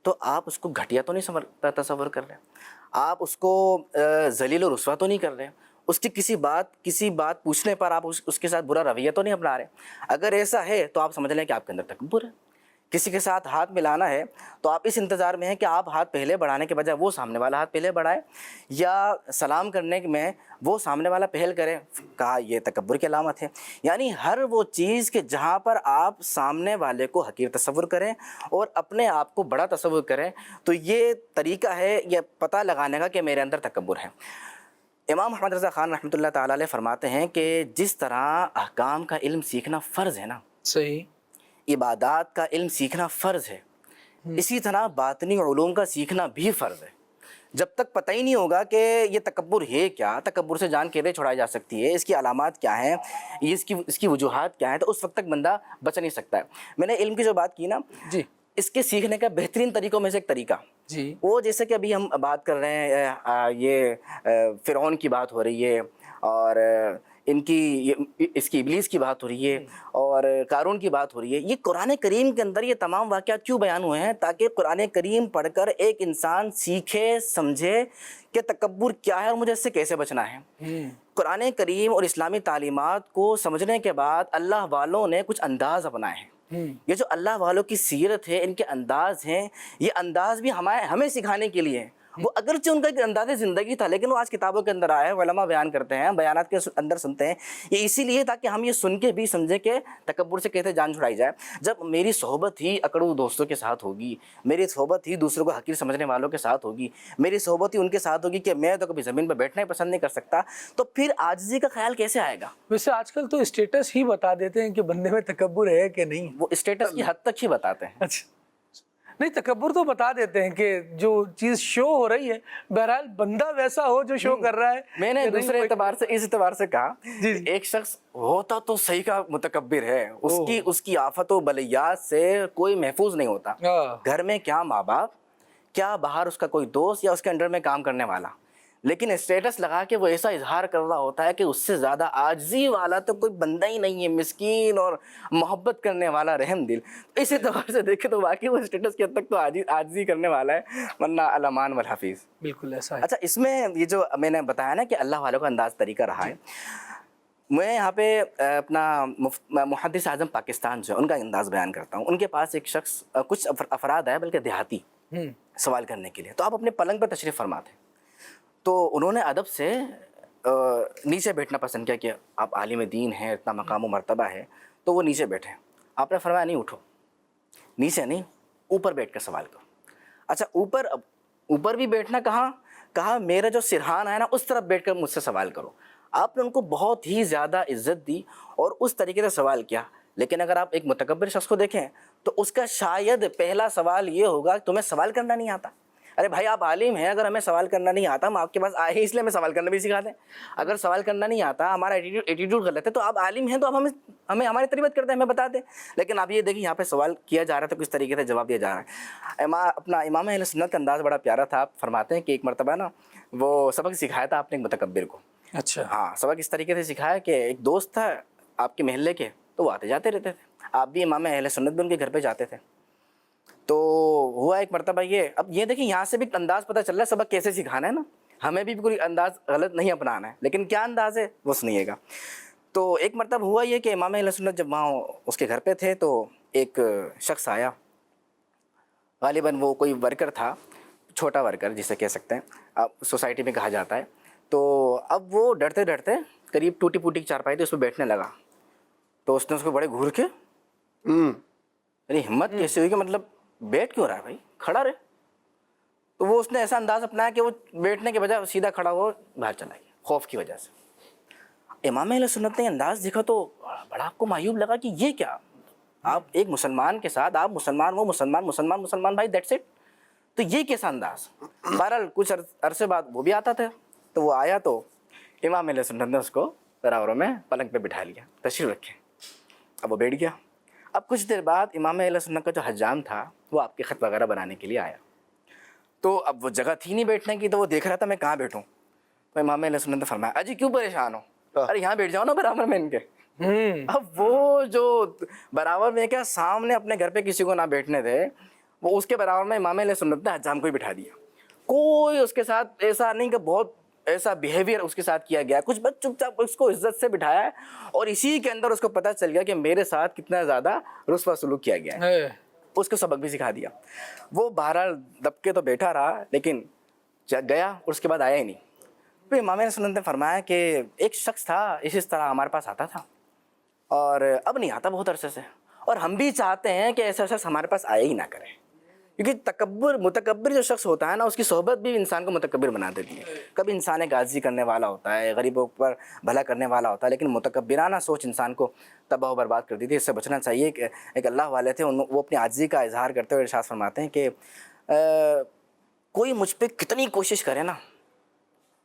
Speaker 6: تو آپ اس کو گھٹیا تو نہیں تصور کر رہے, آپ اس کو ذلیل و رسوا تو نہیں کر رہے, اس کی کسی بات پوچھنے پر آپ اس کے ساتھ برا رویہ تو نہیں اپنا رہے. اگر ایسا ہے تو آپ سمجھ لیں کہ آپ کے اندر تکبر ہے. کسی کے ساتھ ہاتھ ملانا ہے تو آپ اس انتظار میں ہیں کہ آپ ہاتھ پہلے بڑھانے کے بجائے وہ سامنے والا ہاتھ پہلے بڑھائے, یا سلام کرنے میں وہ سامنے والا پہل کرے. کہا یہ تکبر کی علامت ہے. یعنی ہر وہ چیز کہ جہاں پر آپ سامنے والے کو حقیر تصور کریں اور اپنے آپ کو بڑا تصور کریں, تو یہ طریقہ ہے یہ پتہ لگانے کا کہ میرے اندر تکبر ہے. امام محمد رضا خان رحمۃ اللہ تعالی علیہ فرماتے ہیں کہ جس طرح احکام کا علم سیکھنا فرض ہے نا,
Speaker 2: صحیح,
Speaker 6: عبادات کا علم سیکھنا فرض ہے, اسی طرح باطنی علوم کا سیکھنا بھی فرض ہے. جب تک پتہ ہی نہیں ہوگا کہ یہ تکبر ہے کیا, تکبر سے جان کیسے چھڑائی جا سکتی ہے, اس کی علامات کیا ہیں, اس کی وجوہات کیا ہیں, تو اس وقت تک بندہ بچ نہیں سکتا ہے. میں نے علم کی جو بات کی نا
Speaker 2: جی,
Speaker 6: اس کے سیکھنے کا بہترین طریقوں میں سے ایک طریقہ
Speaker 2: جی,
Speaker 6: وہ جیسے کہ ابھی ہم بات کر رہے ہیں, یہ فرعون کی بات ہو رہی ہے اور اس کی ابلیس کی بات ہو رہی ہے اور قارون کی بات ہو رہی ہے. یہ قرآن کریم کے اندر یہ تمام واقعات کیوں بیان ہوئے ہیں؟ تاکہ قرآن کریم پڑھ کر ایک انسان سیکھے, سمجھے کہ تکبر کیا ہے اور مجھے اس سے کیسے بچنا ہے. قرآن کریم اور اسلامی تعلیمات کو سمجھنے کے بعد اللہ والوں نے کچھ انداز اپنائے ہیں. یہ جو اللہ والوں کی سیرت ہے, ان کے انداز ہیں, یہ انداز بھی ہمیں سکھانے کے لیے ہیں. وہ اگرچہ ان کا ایک انداز زندگی تھا, لیکن وہ آج کتابوں کے اندر آیا ہے, علماء بیان کرتے ہیں, بیانات کے اندر سنتے ہیں. یہ اسی لیے تاکہ ہم یہ سن کے بھی سمجھیں کہ تکبر سے کیسے جان چھڑائی جائے. جب میری صحبت ہی اکڑو دوستوں کے ساتھ ہوگی, میری صحبت ہی دوسروں کو حقیر سمجھنے والوں کے ساتھ ہوگی, میری صحبت ہی ان کے ساتھ ہوگی کہ میں تو کبھی زمین پہ بیٹھنا ہی پسند نہیں کر سکتا, تو پھر عاجزی کا خیال کیسے آئے گا؟
Speaker 2: ویسے آج کل تو اسٹیٹس ہی بتا دیتے ہیں کہ بندے میں تکبر ہے کہ نہیں.
Speaker 6: وہ اسٹیٹس کی حد تک ہی بتاتے ہیں.
Speaker 2: اچھا, نہیں, تکبر تو بتا دیتے ہیں کہ جو چیز شو ہو رہی ہے, بہرحال بندہ ویسا ہو جو شو کر رہا ہے.
Speaker 6: میں نے دوسرے اعتبار سے اس اعتبار سے کہا ایک شخص ہوتا تو صحیح کا متکبر ہے, اس کی آفت و بلیات سے کوئی محفوظ نہیں ہوتا. گھر میں کیا ماں باپ, کیا باہر اس کا کوئی دوست یا اس کے انڈر میں کام کرنے والا, لیکن اسٹیٹس لگا کے وہ ایسا اظہار کر رہا ہوتا ہے کہ اس سے زیادہ عاجزی والا تو کوئی بندہ ہی نہیں ہے, مسکین اور محبت کرنے والا, رحم دل. اس اعتبار سے دیکھے تو واقعی وہ اسٹیٹس کی حد تک تو عاجزی کرنے والا ہے, ورنہ الامان والحفیظ.
Speaker 2: بالکل ایسا ہے.
Speaker 6: اچھا, اس میں یہ جو میں نے بتایا نا کہ اللہ والوں کا انداز طریقہ رہا ہے, میں یہاں پہ اپنا محدث اعظم پاکستان جو ہے ان کا انداز بیان کرتا ہوں. ان کے پاس ایک شخص, کچھ افراد آئے بلکہ دیہاتی, سوال کرنے کے لیے. تو آپ اپنے پلنگ پر تشریف فرماتے ہیں, تو انہوں نے ادب سے نیچے بیٹھنا پسند کیا کہ آپ عالم دین ہیں, اتنا مقام و مرتبہ ہے, تو وہ نیچے بیٹھے. آپ نے فرمایا نہیں, اٹھو, نیچے نہیں, اوپر بیٹھ کر سوال کرو. اچھا, اوپر بھی بیٹھنا کہا میرا جو سرحان ہے نا اس طرف بیٹھ کر مجھ سے سوال کرو. آپ نے ان کو بہت ہی زیادہ عزت دی اور اس طریقے سے سوال کیا. لیکن اگر آپ ایک متکبر شخص کو دیکھیں تو اس کا شاید پہلا سوال یہ ہوگا کہ تمہیں سوال کرنا نہیں آتا. ارے بھائی آپ عالم ہیں, اگر ہمیں سوال کرنا نہیں آتا, ہم آپ کے پاس آئے ہیں اس لیے ہمیں سوال کرنا بھی سکھا دیں. اگر سوال کرنا نہیں آتا, ہمارا ایٹیٹیوڈ غلط ہے, تو آپ عالم ہیں تو آپ ہمیں ہماری تربیت کرتے ہیں, ہمیں بتا دیں. لیکن آپ یہ دیکھیں یہاں پہ سوال کیا جا رہا تھا, کس طریقے سے جواب دیا جا رہا ہے. اپنا امام اہل سنت کا انداز بڑا پیارا تھا. آپ فرماتے ہیں کہ ایک مرتبہ نا وہ سبق سکھایا تھا آپ نے ایک متکبر کو.
Speaker 2: اچھا.
Speaker 6: ہاں, سبق اس طریقے سے سکھایا کہ ایک دوست تھا آپ کے محلے کے, تو وہ آتے جاتے رہتے تھے, آپ بھی امام اہل سنت بھی ان کے گھر پہ جاتے تھے. تو ہوا ایک مرتبہ یہ, اب یہ دیکھیں یہاں سے بھی انداز پتہ چل رہا ہے سبق کیسے سکھانا ہے نا, ہمیں بھی کوئی انداز غلط نہیں اپنانا ہے, لیکن کیا انداز ہے وہ سنیے گا. تو ایک مرتبہ ہوا یہ کہ امام اہل سنت جب وہاں اس کے گھر پہ تھے تو ایک شخص آیا, غالباً وہ کوئی ورکر تھا, چھوٹا ورکر جسے کہہ سکتے ہیں, اب سوسائٹی میں کہا جاتا ہے. تو اب وہ ڈرتے ڈرتے قریب ٹوٹی پوٹی کی چارپائی تھی اس پہ بیٹھنے لگا. تو اس نے اس کو بڑے گھور کے, یعنی ہمت کیسے ہوئی کہ مطلب بیٹھ کیوں رہا ہے بھائی, کھڑا رہے. تو وہ اس نے ایسا انداز اپنایا کہ وہ بیٹھنے کے بجائے سیدھا کھڑا ہو باہر چلا گیا خوف کی وجہ سے. امام اہل سنت نے انداز دیکھا تو بڑا آپ کو معیوب لگا کہ یہ کیا, آپ ایک مسلمان کے ساتھ, آپ مسلمان, وہ مسلمان بھائی, دیٹس اٹ. تو یہ کیسا انداز. بہرحال کچھ عرصے بعد وہ بھی آتا تھا, تو وہ آیا تو امام اہل سنت نے اس کو تراوروں میں پلنگ پہ بٹھا لیا, تشریف رکھے. اب وہ بیٹھ گیا. اب کچھ دیر بعد امام اہل سنت کا جو حجام تھا وہ آپ کے خط وغیرہ بنانے کے لیے آیا. تو اب وہ جگہ تھی نہیں بیٹھنے کی, تو وہ دیکھ رہا تھا میں کہاں بیٹھوں. تو امام اہل سنت نے فرمایا اجی کیوں پریشان ہو, ارے یہاں بیٹھ جاؤ نا برابر میں ان کے. اب وہ جو برابر میں کیا سامنے اپنے گھر پہ کسی کو نہ بیٹھنے دے, وہ اس کے برابر میں امام اہل سنت نے حجام کو ہی بٹھا دیا. کوئی اس کے ساتھ ایسا نہیں کہ بہت ایسا بیہیویئر اس کے ساتھ کیا گیا, کچھ بس چپ چاپ اس کو عزت سے بٹھایا ہے, اور اسی کے اندر اس کو پتہ چل گیا کہ میرے ساتھ کتنا زیادہ رسوا سلوک کیا گیا ہے. اس کو سبق بھی سکھا دیا. وہ بہرحال دب کے تو بیٹھا رہا, لیکن گیا اور اس کے بعد آیا ہی نہیں. پھر امام سنت نے فرمایا کہ ایک شخص تھا اسی طرح ہمارے پاس آتا تھا, اور اب نہیں آتا بہت عرصے سے, اور ہم بھی چاہتے ہیں کہ ایسا شخص ہمارے پاس آیا ہی نہ کرے, کیونکہ متکبر جو شخص ہوتا ہے نا, اس کی صحبت بھی انسان کو متکبر بنا دیتی ہے. کبھی انسان ایک عاجزی کرنے والا ہوتا ہے, غریبوں پر بھلا کرنے والا ہوتا ہے, لیکن متکبرانہ سوچ انسان کو تباہ و برباد کر دیتی ہے. اس سے بچنا چاہیے. کہ ایک اللہ والے تھے, وہ اپنی عاجزی کا اظہار کرتے ہوئے ارشاد فرماتے ہیں کہ کوئی مجھ پہ کتنی کوشش کرے نا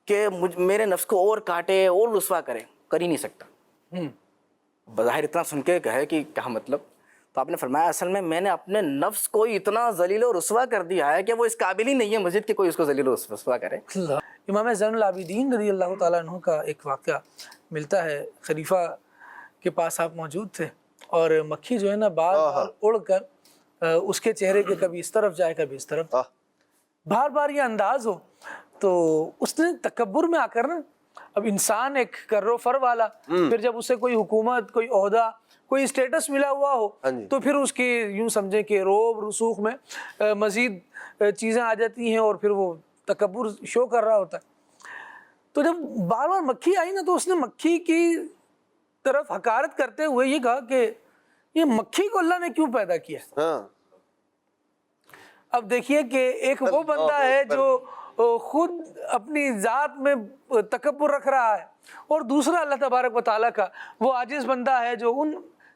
Speaker 6: کہ میرے نفس کو اور کاٹے اور رسوا کرے, کر ہی نہیں سکتا. بظاہر اتنا سن کے کہے کہ کیا مطلب, تو آپ نے فرمایا اصل میں نے اپنے نفس کو اتنا ذلیل و رسوا کر دیا ہے کہ وہ اس قابل ہی نہیں ہے مزید کہ کوئی اس کو ذلیل و رسوا کرے.
Speaker 2: امام زین العابدین رضی اللہ تعالیٰ عنہ کا ایک واقعہ ملتا ہے. خلیفہ کے پاس آپ موجود تھے, اور مکھی جو ہے نا بار بار اڑ کر اس کے چہرے کے کبھی اس طرف جائے کبھی اس طرف, بار بار یہ انداز ہو. تو اس نے تکبر میں آ کر نا, اب انسان ایک کرو فر والا, پھر جب اسے کوئی حکومت, کوئی عہدہ, کوئی اسٹیٹس ملا ہوا ہو, تو پھر اس کی یوں سمجھیں کہ روب رسوخ میں مزید چیزیں آ جاتی ہیں, اور پھر وہ تکبر شو کر رہا ہوتا ہے. تو جب بار بار مکھی آئی نا, تو اس نے مکھی کی طرف حقارت کرتے ہوئے یہ کہا کہ یہ مکھی کو اللہ نے کیوں پیدا کیا. اب دیکھیے کہ ایک وہ بندہ ہے جو خود اپنی ذات میں تکبر رکھ رہا ہے, اور دوسرا اللہ تبارک و تعالیٰ کا وہ عاجز بندہ ہے جو ان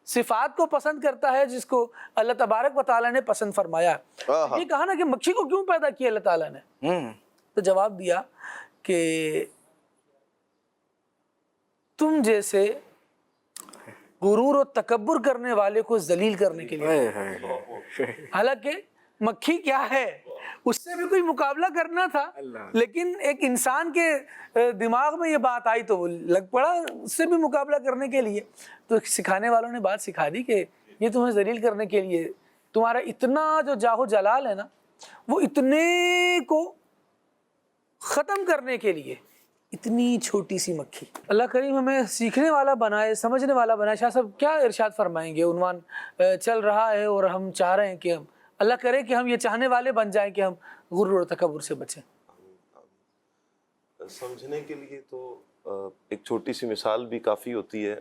Speaker 2: صفات کو پسند کرتا ہے جس کو اللہ تبارک و تعالیٰ نے پسند فرمایا. یہ کہا نا کہ مکھی کو کیوں پیدا کیا اللہ تعالیٰ نے, تو جواب دیا کہ تم جیسے غرور و تکبر کرنے والے کو ذلیل کرنے کے لیے. حالانکہ مکھی کیا ہے, اس سے بھی کوئی مقابلہ کرنا تھا, لیکن ایک انسان کے دماغ میں یہ بات آئی تو وہ لگ پڑا اس سے بھی مقابلہ کرنے کے لیے. تو سکھانے والوں نے بات سکھا دی کہ یہ تمہیں ذلیل کرنے کے لیے, تمہارا اتنا جو جاہ جلال ہے نا, وہ اتنے کو ختم کرنے کے لیے اتنی چھوٹی سی مکھی. اللہ کریم ہمیں سیکھنے والا بنائے, سمجھنے والا بنائے. شاہ صاحب کیا ارشاد فرمائیں گے؟ عنوان چل رہا ہے اور ہم چاہ رہے ہیں کہ ہم, اللہ کرے کہ ہم یہ چاہنے والے بن جائیں کہ ہم غرور و تکبر سے بچیں.
Speaker 7: سمجھنے کے لیے تو ایک چھوٹی سی مثال بھی کافی ہوتی ہے.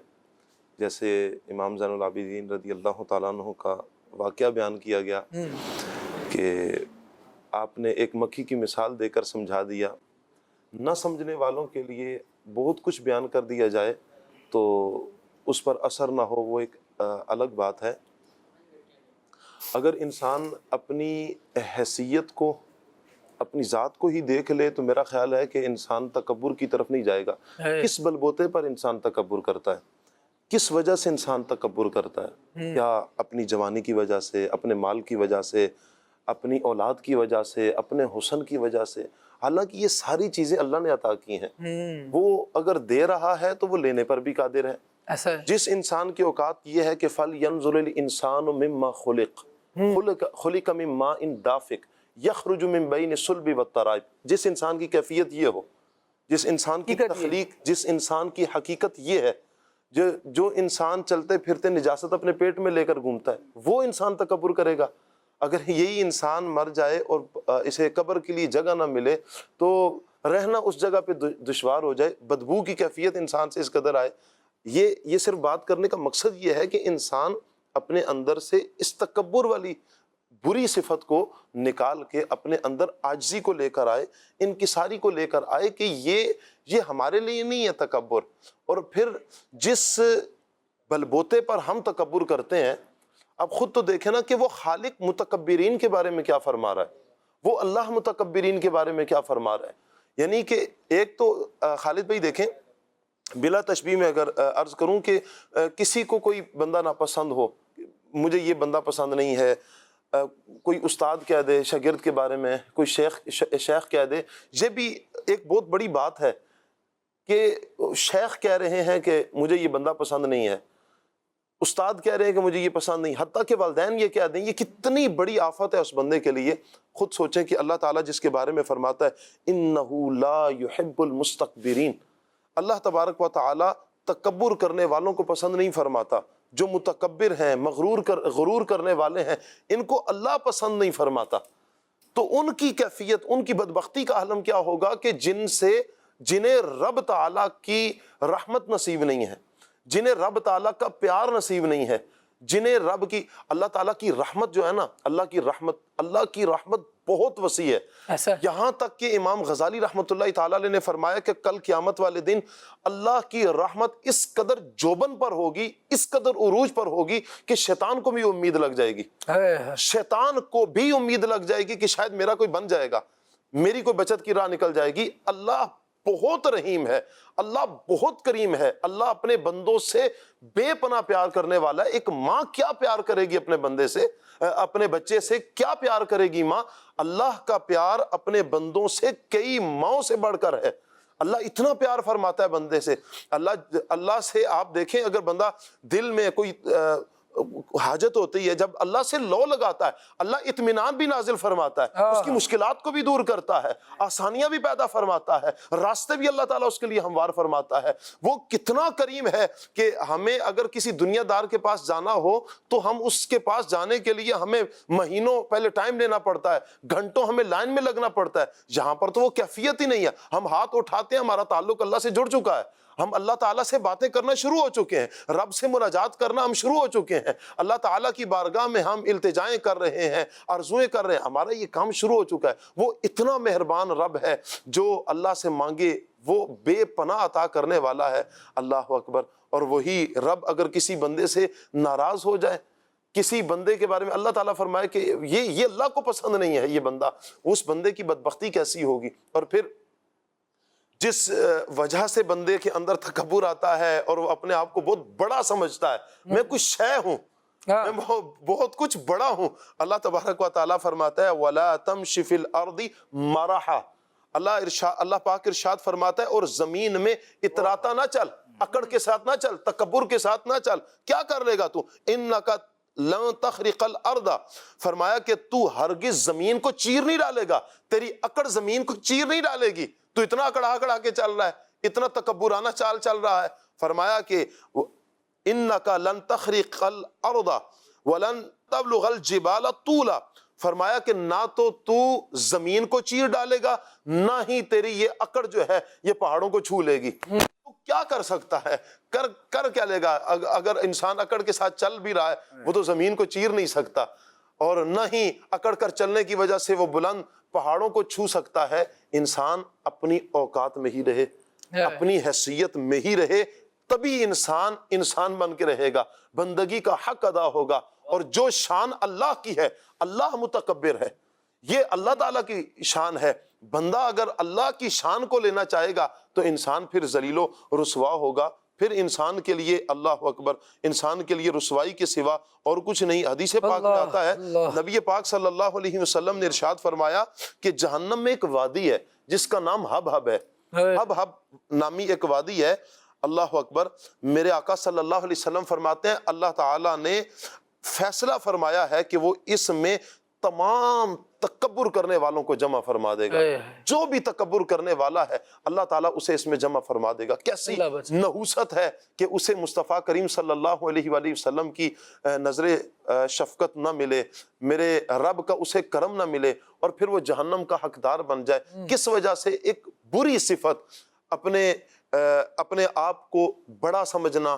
Speaker 7: جیسے امام زین العابدین رضی اللہ تعالیٰ عنہ کا واقعہ بیان کیا گیا کہ آپ نے ایک مکھی کی مثال دے کر سمجھا دیا. نہ سمجھنے والوں کے لیے بہت کچھ بیان کر دیا جائے تو اس پر اثر نہ ہو, وہ ایک الگ بات ہے. اگر انسان اپنی حیثیت کو، اپنی ذات کو ہی دیکھ لے تو میرا خیال ہے کہ انسان تکبر کی طرف نہیں جائے گا۔ کس بلبوتے پر انسان تکبر کرتا ہے، کس وجہ سے انسان تکبر کرتا ہے؟ کیا اپنی جوانی کی وجہ سے، اپنے مال کی وجہ سے، اپنی اولاد کی وجہ سے، اپنے حسن کی وجہ سے؟ حالانکہ یہ ساری چیزیں اللہ نے عطا کی ہیں، وہ اگر دے رہا ہے تو وہ لینے پر بھی قادر ہے۔
Speaker 2: ایسا ہے۔
Speaker 7: جس انسان کی اوقات یہ ہے کہ فَلْيَنْظُرِ الْإِنسَانُ مِمَّا خُلِقَ مِن مَاءٍ دَافِقٍ يَخْرُجُ مِن بَيْنِ الصُّلْبِ وَالتَّرَائِبِ، جس انسان کی کیفیت یہ ہو، جس انسان کی تخلیق، جس انسان کی حقیقت یہ ہے، جو انسان چلتے پھرتے نجاست اپنے پیٹ میں لے کر گھومتا ہے، وہ انسان تکبر کرے گا۔ اگر یہی انسان مر جائے اور اسے قبر کے لیے جگہ نہ ملے تو رہنا اس جگہ پہ دشوار ہو جائے، بدبو کی کیفیت انسان سے اس قدر آئے۔ یہ صرف بات کرنے کا مقصد یہ ہے کہ انسان اپنے اندر سے اس تکبر والی بری صفت کو نکال کے اپنے اندر عاجزی کو لے کر آئے، انکساری کو لے کر آئے کہ یہ ہمارے لیے نہیں ہے تکبر۔ اور پھر جس بلبوتے پر ہم تکبر کرتے ہیں، اب خود تو دیکھیں نا کہ وہ خالق متکبرین کے بارے میں کیا فرما رہا ہے، وہ اللہ متکبرین کے بارے میں کیا فرما رہا ہے۔ یعنی کہ ایک تو خالد بھائی دیکھیں، بلا تشبیہ میں اگر عرض کروں کہ کسی کو کوئی بندہ ناپسند ہو، مجھے یہ بندہ پسند نہیں ہے، کوئی استاد کہہ دے شاگرد کے بارے میں، کوئی شیخ کہہ دے، یہ بھی ایک بہت بڑی بات ہے کہ شیخ کہہ رہے ہیں کہ مجھے یہ بندہ پسند نہیں ہے، استاد کہہ رہے ہیں کہ مجھے یہ پسند نہیں، حتیٰ کہ والدین یہ کہہ دیں، یہ کتنی بڑی آفت ہے اس بندے کے لیے۔ خود سوچیں کہ اللہ تعالیٰ جس کے بارے میں فرماتا ہے اِنَّهُ لَا يُحِبُّ الْمُسْتَكْبِرِينَ، اللہ تبارک و تعالیٰ تکبر کرنے والوں کو پسند نہیں فرماتا۔ جو متکبر ہیں، غرور کرنے والے ہیں، ان کو اللہ پسند نہیں فرماتا۔ تو ان کی کیفیت، ان کی بدبختی کا عالم کیا ہوگا کہ جنہیں رب تعالیٰ کی رحمت نصیب نہیں ہے، جنہیں رب تعالیٰ کا پیار نصیب نہیں ہے، جنہیں رب کی اللہ تعالیٰ کی رحمت جو ہے نا، اللہ کی رحمت بہت وسیع ہے۔
Speaker 2: ایسا
Speaker 7: یہاں تک کہ امام غزالی رحمۃ اللہ تعالیٰ علیہ نے فرمایا کہ کل قیامت والے دن اللہ کی رحمت اس قدر جوبن پر ہوگی، اس قدر عروج پر ہوگی کہ شیطان کو بھی امید لگ جائے گی، شیطان کو بھی امید لگ جائے گی کہ شاید میرا کوئی بن جائے گا، میری کوئی بچت کی راہ نکل جائے گی۔ اللہ بہت رحیم ہے، اللہ بہت کریم ہے، اللہ اپنے بندوں سے بے پناہ پیار کرنے والا ہے۔ ایک ماں کیا پیار کرے گی اپنے بندے سے، اپنے بچے سے کیا پیار کرے گی ماں؟ اللہ کا پیار اپنے بندوں سے کئی ماؤں سے بڑھ کر ہے۔ اللہ اتنا پیار فرماتا ہے بندے سے۔ اللہ سے آپ دیکھیں، اگر بندہ دل میں کوئی حاجت ہوتی ہے، جب اللہ سے لو لگاتا ہے، اللہ اطمینان بھی نازل فرماتا ہے، اس کی مشکلات کو بھی دور کرتا ہے، آسانیاں بھی پیدا فرماتا ہے، راستے بھی اللہ تعالیٰ اس کے لیے ہموار فرماتا ہے۔ وہ کتنا کریم ہے کہ ہمیں اگر کسی دنیا دار کے پاس جانا ہو تو ہم اس کے پاس جانے کے لیے ہمیں مہینوں پہلے ٹائم لینا پڑتا ہے، گھنٹوں ہمیں لائن میں لگنا پڑتا ہے۔ یہاں پر تو وہ کیفیت ہی نہیں ہے، ہم ہاتھ اٹھاتے ہیں، ہمارا تعلق اللہ سے جڑ چکا ہے، ہم اللہ تعالیٰ سے باتیں کرنا شروع ہو چکے ہیں، رب سے مناجات کرنا ہم شروع ہو چکے ہیں، اللہ تعالیٰ کی بارگاہ میں ہم التجائیں کر رہے ہیں، عرضویں کر رہے ہیں، ہمارا یہ کام شروع ہو چکا ہے۔ وہ اتنا مہربان رب ہے، جو اللہ سے مانگے وہ بے پناہ عطا کرنے والا ہے۔ اللہ اکبر۔ اور وہی رب اگر کسی بندے سے ناراض ہو جائے، کسی بندے کے بارے میں اللہ تعالیٰ فرمائے کہ یہ اللہ کو پسند نہیں ہے یہ بندہ، اس بندے کی بدبختی کیسی ہوگی۔ اور پھر جس وجہ سے بندے کے اندر تکبر آتا ہے اور وہ اپنے آپ کو بہت بڑا سمجھتا ہے، میں کچھ شے ہوں، میں بہت کچھ بڑا ہوں، اللہ تبارک و تعالیٰ فرماتا ہے وَلَا تَمْشِ فِي الْأَرْضِ مَرَحًا، اللہ پاک ارشاد فرماتا ہے اور زمین میں اتراتا نہ چل، اکڑ کے ساتھ نہ چل، تکبر کے ساتھ نہ چل۔ کیا کر لے گا تو؟ اِنَّكَ لَن تَخْرِقَ الْأَرْضَ، فرمایا کہ تو ہرگز زمین کو چیر نہیں ڈالے گا، تیری اکڑ زمین کو چیر نہیں ڈالے گی، تو اتنا اکڑا کے چل رہا ہے، اتنا تکبرانہ چال چل رہا ہے۔ فرمایا کہ اِنَّكَ لَن تَخْرِقَ الْأَرْضَ وَلَن تَبْلُغَ الْجِبَالَ طُولًا، فرمایا کہ نہ تو زمین کو چیر ڈالے گا، نہ ہی تیری یہ اکڑ جو ہے یہ پہاڑوں کو چھو لے گی۔ تو کیا کر سکتا ہے؟ کر کیا لے گا؟ اگر انسان اکڑ کے ساتھ چل بھی رہا ہے وہ تو زمین کو چیر نہیں سکتا، اور نہ ہی اکڑ کر چلنے کی وجہ سے وہ بلند پہاڑوں کو چھو سکتا ہے۔ انسان اپنی اوقات میں ہی رہے، اپنی حیثیت میں ہی رہے، تبھی انسان بن کے رہے گا، بندگی کا حق ادا ہوگا، اور جو شان اللہ کی ہے، اللہ متکبر ہے، یہ اللہ تعالیٰ کی شان ہے. بندہ اگر اللہ کی شان کو لینا چاہے گا تو انسان پھر ذلیل و رسوا ہوگا. پھر انسان کے لیے اللہ اکبر، انسان کے لیے رسوائی کے سوا اور کچھ نہیں. حدیث پاک میں آتا ہے، نبی پاک صلی اللہ علیہ وسلم نے ارشاد فرمایا کہ جہنم میں ایک وادی ہے جس کا نام ہب ہے. ہب نامی ایک وادی ہے. اللہ اکبر. میرے آقا صلی اللہ علیہ وسلم فرماتے ہیں اللہ تعالیٰ نے فیصلہ فرمایا ہے کہ وہ اس میں تمام تکبر کرنے والوں کو جمع فرما دے گا. جو بھی تکبر کرنے والا ہے اللہ تعالیٰ اسے اس میں جمع فرما دے گا. کیسی نحوست ہے کہ اسے مصطفیٰ کریم صلی اللہ علیہ وآلہ وسلم کی نظر شفقت نہ ملے، میرے رب کا اسے کرم نہ ملے، اور پھر وہ جہنم کا حقدار بن جائے. کس وجہ سے؟ ایک بری صفت، اپنے آپ کو بڑا سمجھنا،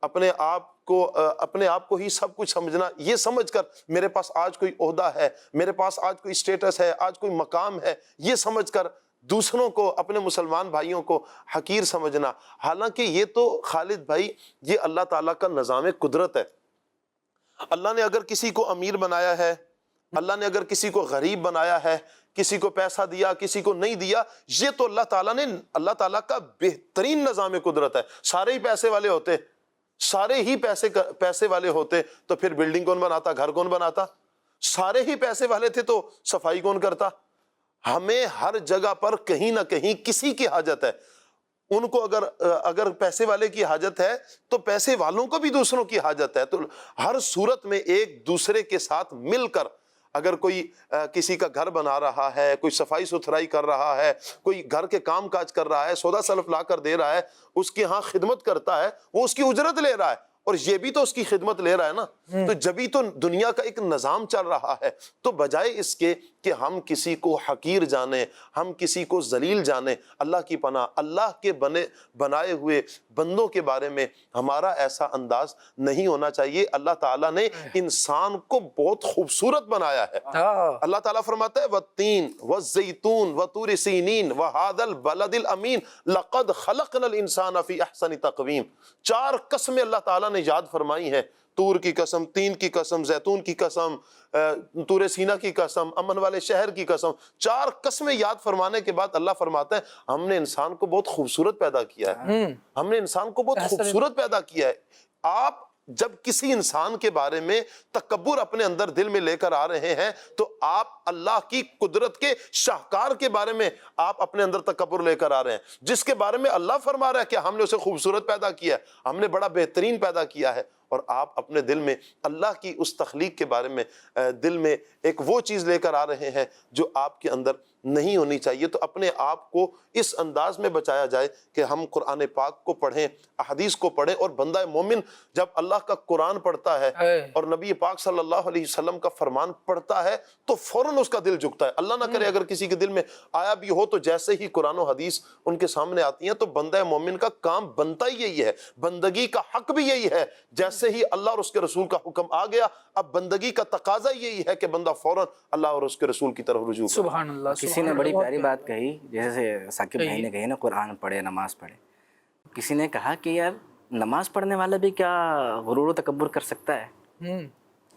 Speaker 7: اپنے آپ کو ہی سب کچھ سمجھنا، یہ سمجھ کر میرے پاس آج کوئی عہدہ ہے، میرے پاس آج کوئی اسٹیٹس ہے، آج کوئی مقام ہے، یہ سمجھ کر دوسروں کو، اپنے مسلمان بھائیوں کو حقیر سمجھنا. حالانکہ یہ تو خالد بھائی یہ اللہ تعالیٰ کا نظام قدرت ہے. اللہ نے اگر کسی کو امیر بنایا ہے، اللہ نے اگر کسی کو غریب بنایا ہے، کسی کو پیسہ دیا، کسی کو نہیں دیا، یہ تو اللہ تعالیٰ کا بہترین نظام قدرت ہے. سارے ہی پیسے والے ہوتے، سارے ہی پیسے والے ہوتے تو پھر بلڈنگ کون بناتا، گھر کون بناتا؟ سارے ہی پیسے والے تھے تو صفائی کون کرتا؟ ہمیں ہر جگہ پر کہیں نہ کہیں کسی کی حاجت ہے. ان کو اگر پیسے والے کی حاجت ہے تو پیسے والوں کو بھی دوسروں کی حاجت ہے. تو ہر صورت میں ایک دوسرے کے ساتھ مل کر، اگر کوئی کسی کا گھر بنا رہا ہے، کوئی صفائی ستھرائی کر رہا ہے، کوئی گھر کے کام کاج کر رہا ہے، سودا سلف لا کر دے رہا ہے، اس کے ہاں خدمت کرتا ہے، وہ اس کی اجرت لے رہا ہے اور یہ بھی تو اس کی خدمت لے رہا ہے نا. تو جبھی تو دنیا کا ایک نظام چل رہا ہے. تو بجائے اس کے کہ ہم کسی کو حقیر جانیں، ہم کسی کو ذلیل جانیں، اللہ کی پناہ، اللہ کے بنائے ہوئے بندوں کے بارے میں ہمارا ایسا انداز نہیں ہونا چاہیے. اللہ تعالیٰ نے انسان کو بہت خوبصورت بنایا ہے. اللہ تعالیٰ فرماتا ہے وَالتِّينِ وَالزَّيْتُونِ وَطُورِ سِينِينَ وَهَذَا الْبَلَدِ الْأَمِينَ لَقَدْ خَلَقْنَا الْإِنسَانَ فِي أَحْسَنِ تَقْوِيمٍ. 4 قسمیں اللہ تعالیٰ نے یاد فرمائی ہیں. طور کی قسم، تین کی قسم، زیتون کی قسم، طور سینا کی قسم، امن والے شہر کی قسم. 4 قسمیں یاد فرمانے کے بعد اللہ فرماتا ہے ہم نے انسان کو بہت خوبصورت پیدا کیا ہے. ہم نے انسان کو بہت خوبصورت پیدا کیا ہے. آپ جب کسی انسان کے بارے میں تکبر اپنے اندر دل میں لے کر آ رہے ہیں تو آپ اللہ کی قدرت کے شاہکار کے بارے میں آپ اپنے اندر تکبر لے کر آ رہے ہیں، جس کے بارے میں اللہ فرما رہا ہے کہ ہم نے اسے خوبصورت پیدا کیا ہے، ہم نے بڑا بہترین پیدا کیا ہے. اور آپ اپنے دل میں اللہ کی اس تخلیق کے بارے میں دل میں ایک وہ چیز لے کر آ رہے ہیں جو آپ کے اندر نہیں ہونی چاہیے. تو اپنے آپ کو اس انداز میں بچایا جائے کہ ہم قرآن پاک کو پڑھیں، احادیث کو پڑھیں. اور بندہ مومن جب اللہ کا قرآن پڑھتا ہے اور نبی پاک صلی اللہ علیہ وسلم کا فرمان پڑھتا ہے تو فوراً اس کا دل جھکتا ہے. اللہ نہ کرے اگر کسی کے دل میں آیا بھی ہو تو جیسے ہی قرآن و حدیث ان کے سامنے آتی ہیں تو بندہ مومن کا کام بنتا ہی یہی ہے، بندگی کا حق بھی یہی ہے. جیسے ہی اللہ اور اس کے رسول کا حکم آ گیا اب بندگی کا تقاضا یہی ہے کہ بندہ فوراً اللہ اور اس کے رسول کی طرف رجوع کرے.
Speaker 2: سبحان اللہ.
Speaker 6: کسی نے بڑی پیاری بات کہی، جیسے ثاقب بھائی نے کہی نا قرآن پڑھے، نماز پڑھے. کسی نے کہا کہ یار نماز پڑھنے والا بھی کیا غرور و تکبر کر سکتا ہے؟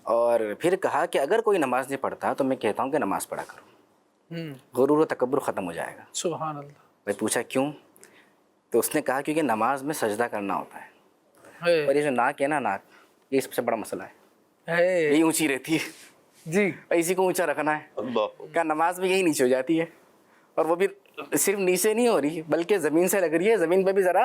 Speaker 6: اور پھر کہا کہ اگر کوئی نماز نہیں پڑھتا تو میں کہتا ہوں کہ نماز پڑھا کرو، غرور و تکبر ختم ہو جائے گا.
Speaker 2: سبحان اللہ.
Speaker 6: میں پوچھا کیوں؟ تو اس نے کہا کیونکہ نماز میں سجدہ کرنا ہوتا ہے، اور یہ جو ناک ہے نا، ناک یہ سب سے بڑا مسئلہ ہے، یہی اونچی رہتی ہے
Speaker 2: جی،
Speaker 6: اسی کو اونچا رکھنا ہے.
Speaker 7: اللہ
Speaker 6: کیا نماز میں یہی نیچے ہو جاتی ہے، اور وہ بھی صرف نیچے نہیں ہو رہی بلکہ زمین سے لگ رہی ہے. زمین پہ بھی ذرا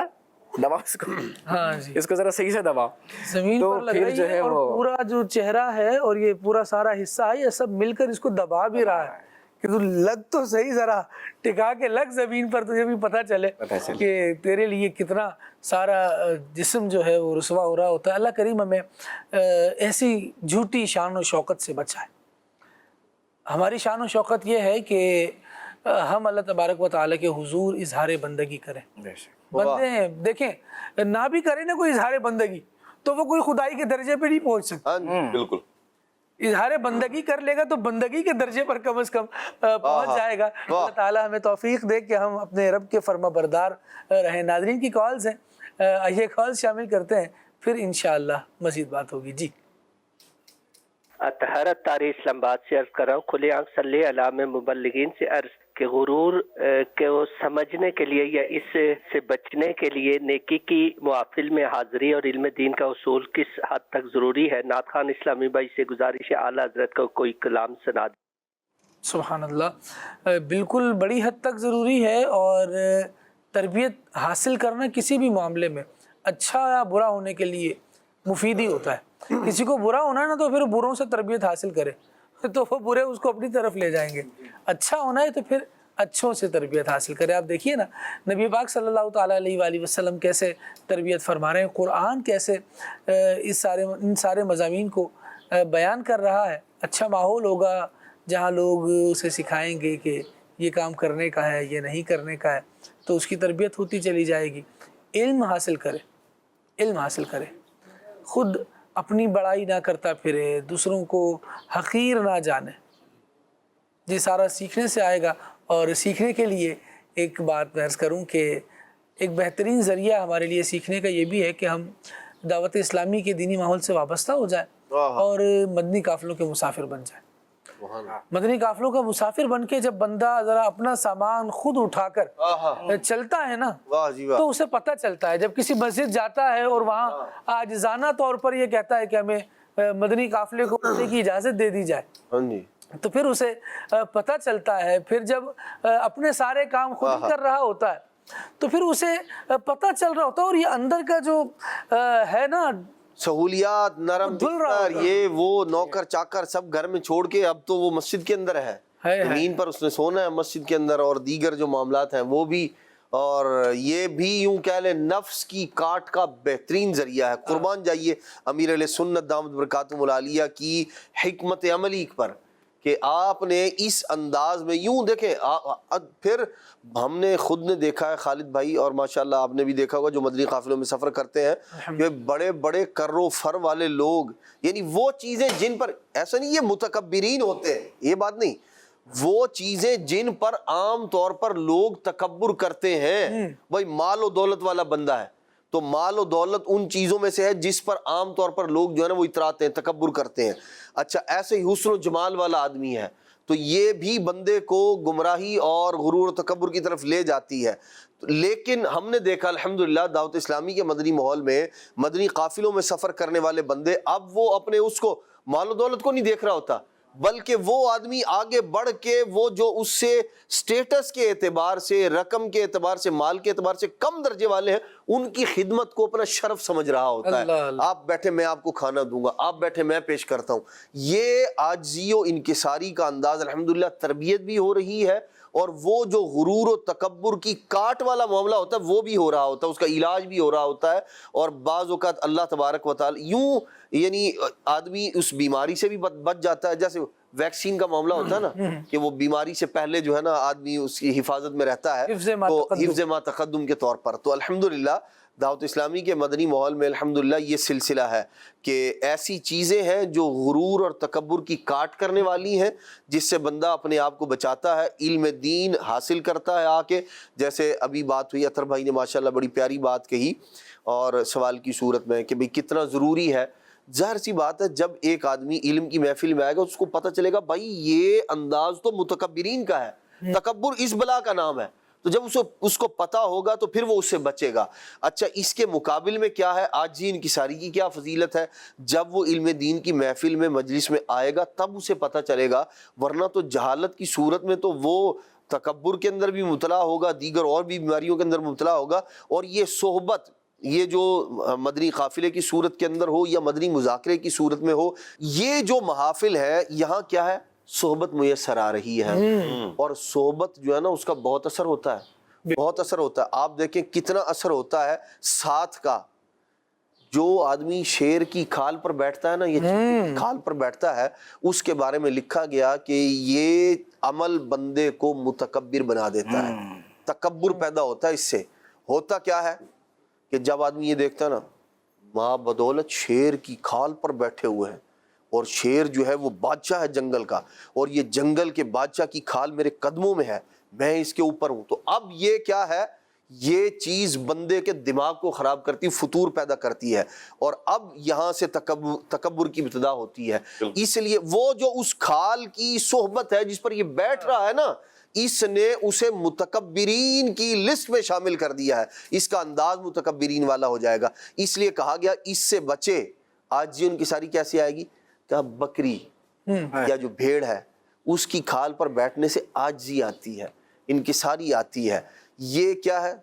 Speaker 6: دباؤ اس کو،
Speaker 2: ہاں جی،
Speaker 6: اس کو ذرا صحیح سے دباؤ.
Speaker 2: زمین پر لگ رہی ہے اور پورا جو چہرہ ہے اور یہ پورا سارا حصہ ہے یہ سب مل کر اس کو دبا بھی رہا ہے کہ تو لگ تو صحیح، ذرا ٹکا کے لگ زمین پر، تجھے بھی پتہ چلے کہ تیرے لیے کتنا سارا جسم جو ہے وہ رسوا ہو رہا ہوتا ہے. اللہ کریم ہمیں ایسی جھوٹی شان و شوکت سے بچائے. ہماری شان و شوکت یہ ہے کہ ہم اللہ تبارک و تعالیٰ کے حضور اظہار بندگی کریں. بندے ہیں دیکھیں، نہ بھی کریں نا کوئی اظہار بندگی تو وہ کوئی خدائی کے درجے پہ نہیں پہنچ سکتا.
Speaker 7: بالکل.
Speaker 2: اظہار بندگی کر لے گا تو بندگی کے درجے پر کم از کم پہنچ جائے گا. اللہ تعالیٰ ہمیں توفیق دے کہ ہم اپنے رب کے فرما بردار رہیں. ناظرین کی کالز ہیں، یہ کالز شامل کرتے ہیں، پھر انشاءاللہ مزید بات ہوگی. جی
Speaker 8: اطہرت تاری اسلام آباد سے عرض کر رہا ہوں. کھلے آنکھ صلی علام مبلغین سے عرض کہ غرور کو سمجھنے کے لیے یا اس سے بچنے کے لیے نیکی کی محافل میں حاضری اور علم دین کا اصول کس حد تک ضروری ہے؟ نعت خان اسلامی بھائی سے گزارش ہے اعلیٰ حضرت کو کوئی کلام سنا دیں.
Speaker 2: سبحان اللہ، بالکل بڑی حد تک ضروری ہے. اور تربیت حاصل کرنا کسی بھی معاملے میں اچھا یا برا ہونے کے لیے مفید ہی ہوتا ہے. کسی کو برا ہونا ہے نا تو پھر بروں سے تربیت حاصل کرے تو وہ برے اس کو اپنی طرف لے جائیں گے. اچھا ہونا ہے تو پھر اچھوں سے تربیت حاصل کرے. آپ دیکھیے نا نبی پاک صلی اللہ تعالیٰ علیہ وآلہ وسلم کیسے تربیت فرما رہے ہیں. قرآن کیسے ان سارے مضامین کو بیان کر رہا ہے. اچھا ماحول ہوگا جہاں لوگ اسے سکھائیں گے کہ یہ کام کرنے کا ہے، یہ نہیں کرنے کا ہے، تو اس کی تربیت ہوتی چلی جائے گی. علم حاصل کرے، علم حاصل کرے، خود اپنی بڑائی نہ کرتا پھرے، دوسروں کو حقیر نہ جانے. یہ سارا سیکھنے سے آئے گا. اور سیکھنے کے لیے ایک بات میں عرض کروں کہ ایک بہترین ذریعہ ہمارے لیے سیکھنے کا یہ بھی ہے کہ ہم دعوت اسلامی کے دینی ماحول سے وابستہ ہو جائیں اور مدنی قافلوں کے مسافر بن جائیں. مدنی قافلوں کا مسافر بن کے جب بندہ ذرا اپنا سامان خود اٹھا کر چلتا ہے نا تو اسے پتہ چلتا ہے. جب کسی مسجد جاتا ہے اور وہاں عاجزانہ طور پر یہ کہتا ہے کہ ہمیں مدنی قافلے کو اٹھنے کی اجازت دے دی جائے تو پھر اسے پتہ چلتا ہے. پھر جب اپنے سارے کام خود ہی کر رہا ہوتا ہے تو پھر اسے پتہ چل رہا ہوتا ہے. اور یہ اندر کا جو ہے نا
Speaker 5: سہولیات، نرم بستر، یہ وہ نوکر چاکر سب گھر میں چھوڑ کے اب تو وہ مسجد کے اندر ہے. زمین پر اس نے سونا ہے مسجد کے اندر، اور دیگر جو معاملات ہیں وہ بھی. اور یہ بھی یوں کہہ لیں نفس کی کاٹ کا بہترین ذریعہ ہے. قربان جائیے امیر علیہ سنت دامت برکاتہم العالیہ کی حکمت عملی پر کہ آپ نے اس انداز میں یوں دیکھیں. پھر ہم نے خود نے دیکھا ہے خالد بھائی، اور ماشاءاللہ آپ نے بھی دیکھا ہوگا جو مدنی قافلوں میں سفر کرتے ہیں کہ بڑے بڑے کر و فر والے لوگ، یعنی وہ چیزیں جن پر ایسا نہیں یہ متکبرین ہوتے ہیں، یہ بات نہیں، وہ چیزیں جن پر عام طور پر لوگ تکبر کرتے ہیں. بھائی مال و دولت والا بندہ ہے تو مال و دولت ان چیزوں میں سے ہے جس پر عام طور پر لوگ جو ہے نا وہ اتراتے ہیں، تکبر کرتے ہیں. اچھا ایسے ہی حسن و جمال والا آدمی ہے تو یہ بھی بندے کو گمراہی اور غرور و تکبر کی طرف لے جاتی ہے. لیکن ہم نے دیکھا الحمدللہ دعوت اسلامی کے مدنی ماحول میں مدنی قافلوں میں سفر کرنے والے بندے اب وہ اپنے اس کو مال و دولت کو نہیں دیکھ رہا ہوتا، بلکہ وہ آدمی آگے بڑھ کے وہ جو اس سے سٹیٹس کے اعتبار سے، رقم کے اعتبار سے، مال کے اعتبار سے کم درجے والے ہیں، ان کی خدمت کو اپنا شرف سمجھ رہا ہوتا ہے. آپ بیٹھے میں آپ کو کھانا دوں گا، آپ بیٹھے میں پیش کرتا ہوں. یہ عاجزی و انکساری کا انداز الحمدللہ تربیت بھی ہو رہی ہے، اور وہ جو غرور و تکبر کی کاٹ والا معاملہ ہوتا ہے وہ بھی ہو رہا ہوتا ہے، اس کا علاج بھی ہو رہا ہوتا ہے. اور بعض اوقات اللہ تبارک و تعالی یوں یعنی آدمی اس بیماری سے بھی بچ جاتا ہے. جیسے ویکسین کا معاملہ ہوتا ہے نا کہ وہ بیماری سے پہلے جو ہے نا آدمی اس کی حفاظت میں رہتا ہے، تو حفظ ما تقدم کے طور پر. تو الحمدللہ دعوت اسلامی کے مدنی ماحول میں الحمدللہ یہ سلسلہ ہے کہ ایسی چیزیں ہیں جو غرور اور تکبر کی کاٹ کرنے والی ہیں، جس سے بندہ اپنے آپ کو بچاتا ہے، علم دین حاصل کرتا ہے. آ کے جیسے ابھی بات ہوئی اطہر بھائی نے ماشاءاللہ بڑی پیاری بات کہی اور سوال کی صورت میں کہ بھئی کتنا ضروری ہے. ظاہر سی بات ہے جب ایک آدمی علم کی محفل میں آئے گا اس کو پتہ چلے گا بھائی یہ انداز تو متکبرین کا ہے، تکبر اس بلا کا نام ہے. تو جب اس کو پتہ ہوگا تو پھر وہ اس سے بچے گا. اچھا اس کے مقابل میں کیا ہے، عاجزی انکساری کی کیا فضیلت ہے. جب وہ علم دین کی محفل میں مجلس میں آئے گا تب اسے پتہ چلے گا، ورنہ تو جہالت کی صورت میں تو وہ تکبر کے اندر بھی مبتلا ہوگا، دیگر اور بھی بیماریوں کے اندر مبتلا ہوگا. اور یہ صحبت، یہ جو مدنی قافلے کی صورت کے اندر ہو یا مدنی مذاکرے کی صورت میں ہو، یہ جو محافل ہے یہاں کیا ہے، صحبت میسر آ رہی ہے. اور صحبت جو ہے نا اس کا بہت اثر ہوتا ہے، بہت اثر ہوتا ہے. آپ دیکھیں کتنا اثر ہوتا ہے ساتھ کا. جو آدمی شیر کی کھال پر بیٹھتا ہے نا، یہ کھال پر بیٹھتا ہے، اس کے بارے میں لکھا گیا کہ یہ عمل بندے کو متکبر بنا دیتا ہے، تکبر پیدا ہوتا ہے اس سے. ہوتا کیا ہے کہ جب آدمی یہ دیکھتا ہے نا ماں بدولت شیر کی کھال پر بیٹھے ہوئے ہیں، اور شیر جو ہے وہ بادشاہ ہے جنگل کا، اور یہ جنگل کے بادشاہ کی کھال میرے قدموں میں ہے، میں اس کے اوپر ہوں. تو اب یہ کیا ہے، یہ چیز بندے کے دماغ کو خراب کرتی، فطور پیدا کرتی ہے، اور اب یہاں سے تکبر کی ابتدا ہوتی ہے۔ اس لیے وہ جو اس کھال کی صحبت ہے جس پر یہ بیٹھ رہا ہے نا، اس نے اسے متکبرین کی لسٹ میں شامل کر دیا ہے، اس کا انداز متکبرین والا ہو جائے گا۔ اس لیے کہا گیا اس سے بچے۔ آج ان کی ساری کیسے آئے گی؟ کہ بکری یا جو بھیڑ ہے اس کی کھال پر بیٹھنے سے عاجزی آتی ہے، ان کی ساری آتی ہے۔ یہ کیا ہے؟